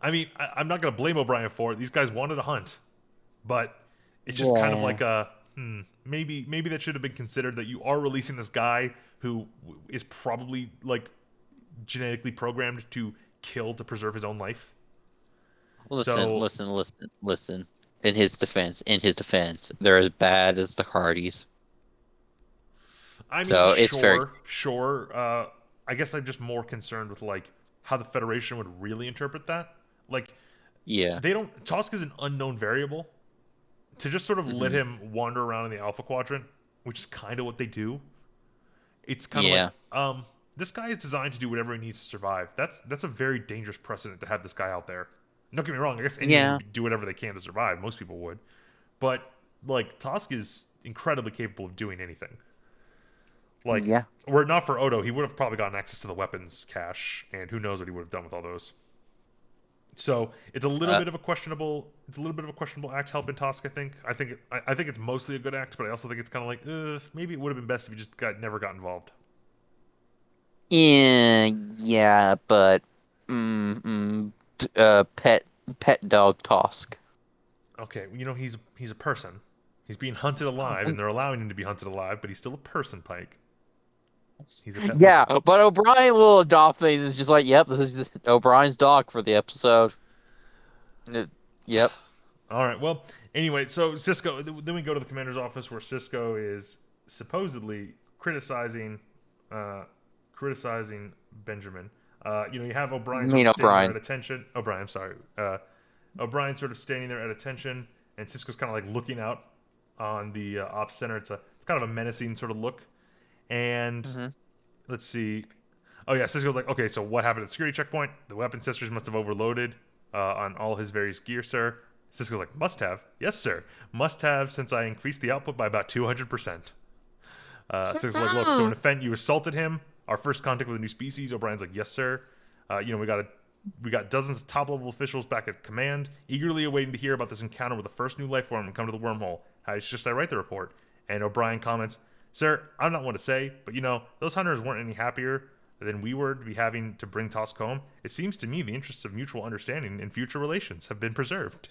I mean, I'm not gonna blame O'Brien for it. These guys wanted a hunt. But it's just kind of Yeah. like a maybe that should have been considered that you are releasing this guy who is probably like genetically programmed to kill to preserve his own life. Listen, So listen, listen, listen. In his defense, they're as bad as the Hardys. I mean, So it's fair. sure. I guess I'm just more concerned with like how the Federation would really interpret that. Like Yeah. they don't. Tosk is an unknown variable. To just sort of let Hmm. him wander around in the Alpha Quadrant, which is kind of what they do. It's kind of like Yeah. this guy is designed to do whatever he needs to survive. That's a very dangerous precedent to have this guy out there. Don't get me wrong. I guess anyone Yeah. would do whatever they can to survive. Most people would, but like Tosk is incredibly capable of doing anything. Like, Yeah. were it not for Odo, he would have probably gotten access to the weapons cache, and who knows what he would have done with all those. So it's a little Uh, bit of a questionable. It's a little bit of a questionable act helping Tosk. I think it's mostly a good act, but I also think it's kind of like, maybe it would have been best if you just never got involved. yeah. Yeah. But. Mm, mm, pet dog Tosk. Okay, he's a person. He's being hunted alive, and they're allowing him to be hunted alive, but he's still a person, Pike. He's a pet Yeah, lizard. but O'Brien will adopt things. It's just like, yep, this is O'Brien's dog for the episode. Yep. All right. Well, anyway, so Cisco. Then we go to the commander's office where Cisco is supposedly uh, criticizing Benjamin. You have O'Brien sort Mean of standing there O'Brien. at attention. O'Brien, I'm sorry. O'Brien sort of standing there at attention, and Cisco's kind of like looking out on the ops center. It's kind of a menacing sort of look. And Hmm. let's see. Oh yeah, Cisco's like, okay, so what happened at the security checkpoint? The weapon sensors must have overloaded on all his various gear, sir. Cisco's like, must have. Yes, sir. Must have since I increased the output by about 200%. Cisco's like, look, so in effect, you assaulted him. Our first contact with a new species. O'Brien's like, yes, sir. We got dozens of top level officials back at command, eagerly awaiting to hear about this encounter with the first new life form and come to the wormhole. How should I write the report? And O'Brien comments, sir, I'm not one to say, but those hunters weren't any happier than we were to be having to bring Tosk home. It seems to me the interests of mutual understanding and future relations have been preserved.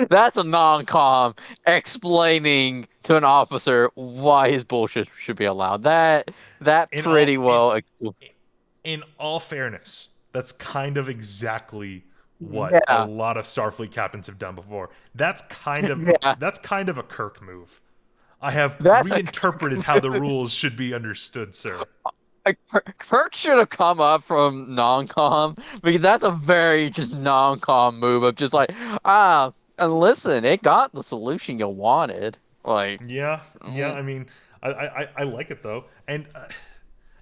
That's a non-com explaining to an officer why his bullshit should be allowed. That In pretty all well. in all fairness, that's kind of exactly what a Yeah, lot of Starfleet captains have done before. yeah. That's kind of a Kirk move. I have That's a reinterpreted how the rules should be understood, sir. Kirk should have come up from non-com because that's a very just non-com move of just like and listen, it got the solution you wanted. Like, Yeah, yeah. mm, I mean, I like it though, and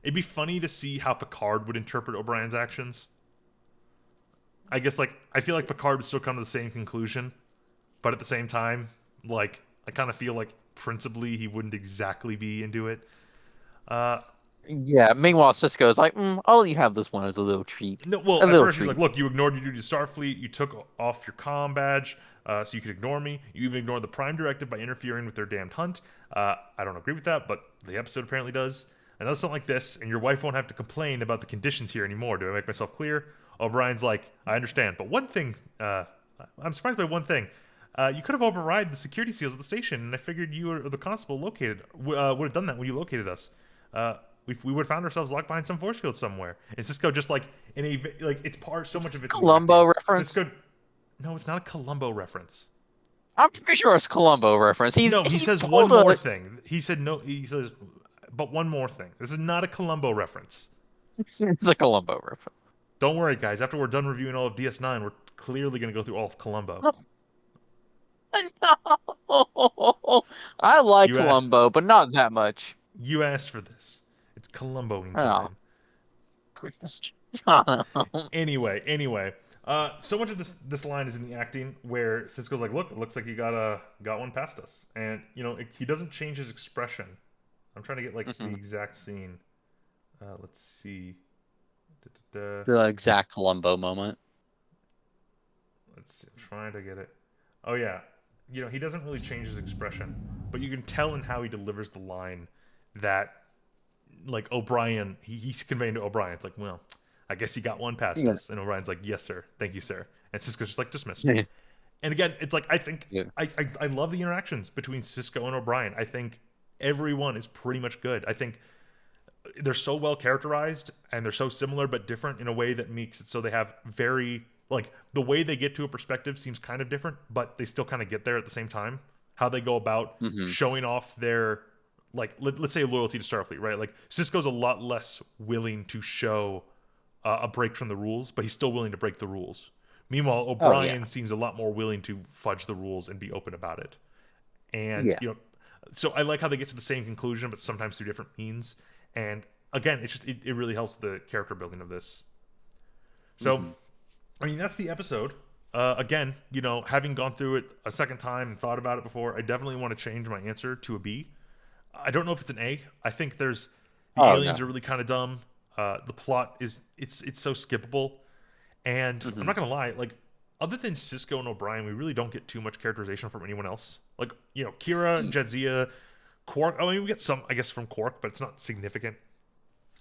it'd be funny to see how Picard would interpret O'Brien's actions. I guess I feel like Picard would still come to the same conclusion, but at the same time, I kind of feel like principally he wouldn't exactly be into it. Uh, yeah. Meanwhile, Cisco's like, all you have this one is a little treat, no, well, a at little first he's like, treat. "Look, you ignored your duty to Starfleet. You took off your comm badge, so you could ignore me. You even ignored the Prime Directive by interfering with their damned hunt. I don't agree with that, but the episode apparently does. Another something like this, and your wife won't have to complain about the conditions here anymore. Do I make myself clear?" O'Brien's like, "I understand, but one thing, I'm surprised by one thing. You could have override the security seals at the station, and I figured you or the constable would have done that when you located us. We would have found ourselves locked behind some force field somewhere." And Cisco just it's part so much of it's in the Columbo acting. reference. Cisco, no, it's not a Columbo reference. I'm pretty sure it's Columbo reference. No, he He says one pulled more a. thing. He said no. He says, but one more thing. This is not a Columbo reference. It's a Columbo reference. Don't worry, guys. After we're done reviewing all of DS9, we're clearly going to go through all of Columbo. No, I like You asked. Columbo, but not that much. You asked for this. It's Columboing Oh. time. Anyway. So much of this line is in the acting where Cisco's like, "Look, it looks like you got one past us," and he doesn't change his expression. I'm trying to get the Mhm. exact scene. Let's see. Da-da-da. The exact Columbo moment. Let's see. I'm trying to get it. Oh yeah, he doesn't really change his expression, but you can tell in how he delivers the line that O'Brien, he's conveying to O'Brien, it's like, well, I guess you got one past Yeah. us, and O'Brien's like, yes, sir, thank you, sir, and Cisco's just like, dismissed. Yeah. And again, it's like I think Yeah. I love the interactions between Cisco and O'Brien. I think everyone is pretty much good. I think they're so well characterized and they're so similar but different in a way that makes it so they have very the way they get to a perspective seems kind of different, but they still kind of get there at the same time. How they go about Hmm. showing off their let's say loyalty to Starfleet, right? Like Cisco's a lot less willing to show a break from the rules, but he's still willing to break the rules. Meanwhile, Oh yeah. O'Brien seems a lot more willing to fudge the rules and be open about it. And Yeah. so I like how they get to the same conclusion, but sometimes through different means. And again, it really helps the character building of this. So, Hmm. I mean, that's the episode. Again, having gone through it a second time and thought about it before, I definitely want to change my answer to a B. I don't know if it's an A. I think the Oh aliens no. are really kind of dumb. The plot it's so skippable, and I'm Hmm. not gonna lie, other than Cisco and O'Brien, we really don't get too much characterization from anyone else. Kira, Jadzia, Quark. I mean, we get some, I guess, from Quark, but it's not significant.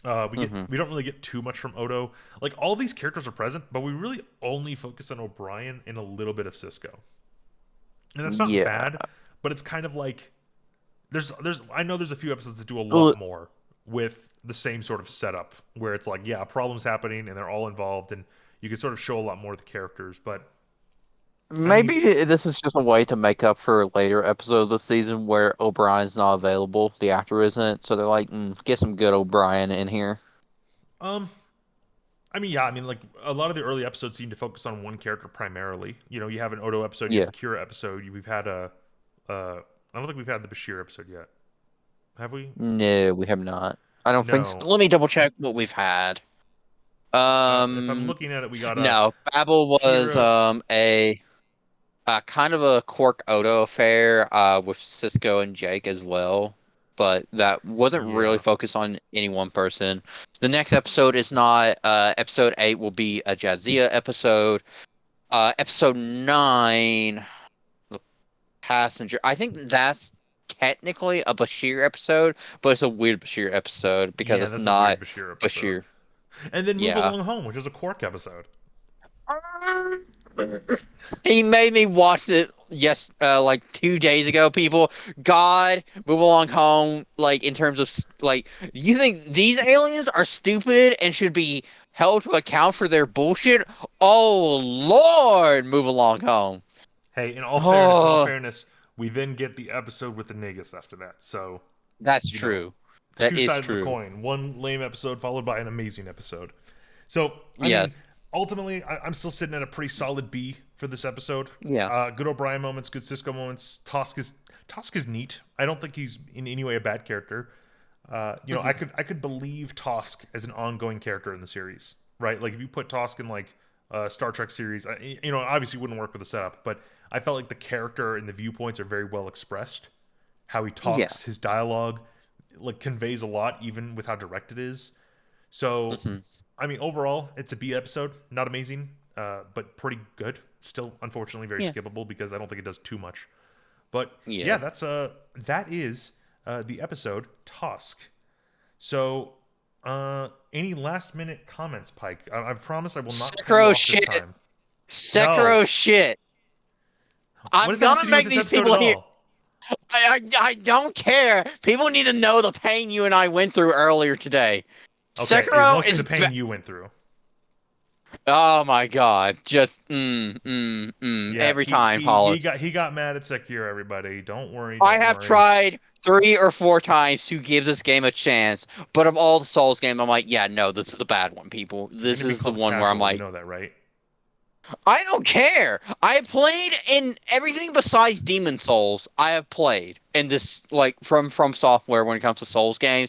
Hmm. We don't really get too much from Odo. Like all these characters are present, but we really only focus on O'Brien and a little bit of Cisco. And that's not Yeah. bad, but it's kind of like there's I know there's a few episodes that do a L- lot more with the same sort of setup where it's like, yeah, a problem's happening and they're all involved and you can sort of show a lot more of the characters, but I mean, Maybe this is just a way to make up for later episodes of the season where O'Brien's not available, the actor isn't, so they're like, get some good O'Brien in here. um yeah, I mean, like a lot of the early episodes seem to focus on one character primarily. You know, you have an Odo episode, you have Yeah. a Kira episode, we've had a, I don't think we've had the Bashir episode yet. Have we? No, we have not. I don't think so. No. Let me double check what we've had. If I'm Um, looking at it, we got a no, Babel was Kira. a kind of a Quark Odo affair with Cisco and Jake as well, but that wasn't really Yeah, focused on any one person. The next episode is not episode 8 will be a Jadzia episode. Episode 9, the passenger. I think that's technically a Bashir episode, but it's a weird Bashir episode because yeah, it's that's a weird not Bashir episode. Bashir. And then Move Yeah. Along Home, which is a Quark episode. He made me watch it like 2 days ago, people. God, move along home, like in terms of like you think these aliens are stupid and should be held to account for their bullshit? Oh Lord, move along home. Hey, in all Oh, fairness, we then get the episode with the Negus after that. So, that's you know, true. the That two is sides of the true. coin. One lame episode followed by an amazing episode. So, I mean, Yes. ultimately, I'm still sitting at a pretty solid B for this episode. Yeah. Good O'Brien moments, good Cisco moments. Tosk is neat. I don't think he's in any way a bad character. You know, I could believe Tosk as an ongoing character in the series, right? Like if you put Tosk in like a Star Trek series, you know, obviously wouldn't work with the setup, but I felt like the character and the viewpoints are very well expressed. How he Yeah. talks, his dialogue, like conveys a lot, even with how direct it is. So, Hmm. I mean, overall, it's a B episode. Not amazing, but pretty good. Still, unfortunately, very Yeah. skippable because I don't think it does too much. But yeah, Yeah. that is the episode Tosk. So, any last minute comments, Pike? I promise I will not cut you Sekiro off this shit. time. No. Sekiro shit. What I'm does that have to gonna do with make this these episode at people here. all? I don't care. People need to know the pain you and I went through earlier today. Okay, it was Sekiro mostly is the pain you went through. oh my god, just Yeah, every time, Paula. he got mad at Sekiro. Everybody, don't worry, I don't have worry. tried 3 or 4 times to give this game a chance, but of all the Souls games, I'm like, yeah, no, this is a bad one, people. You're This gonna be is the called one where I'm casual, you like, know that, right? I don't care. I played in everything besides Demon Souls. I have played in this like from software when it comes to Souls games.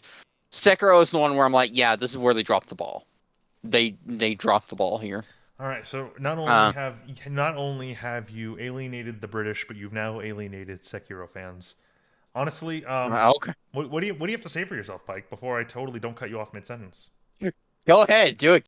Sekiro is the one where I'm like, yeah, this is where they dropped the ball. They dropped the ball here. All right, so Uh, not only have you alienated the British, but you've now alienated Sekiro fans. Honestly, okay. what do you have to say for yourself, Pike? Before I totally don't cut you off mid sentence. Go ahead, do it.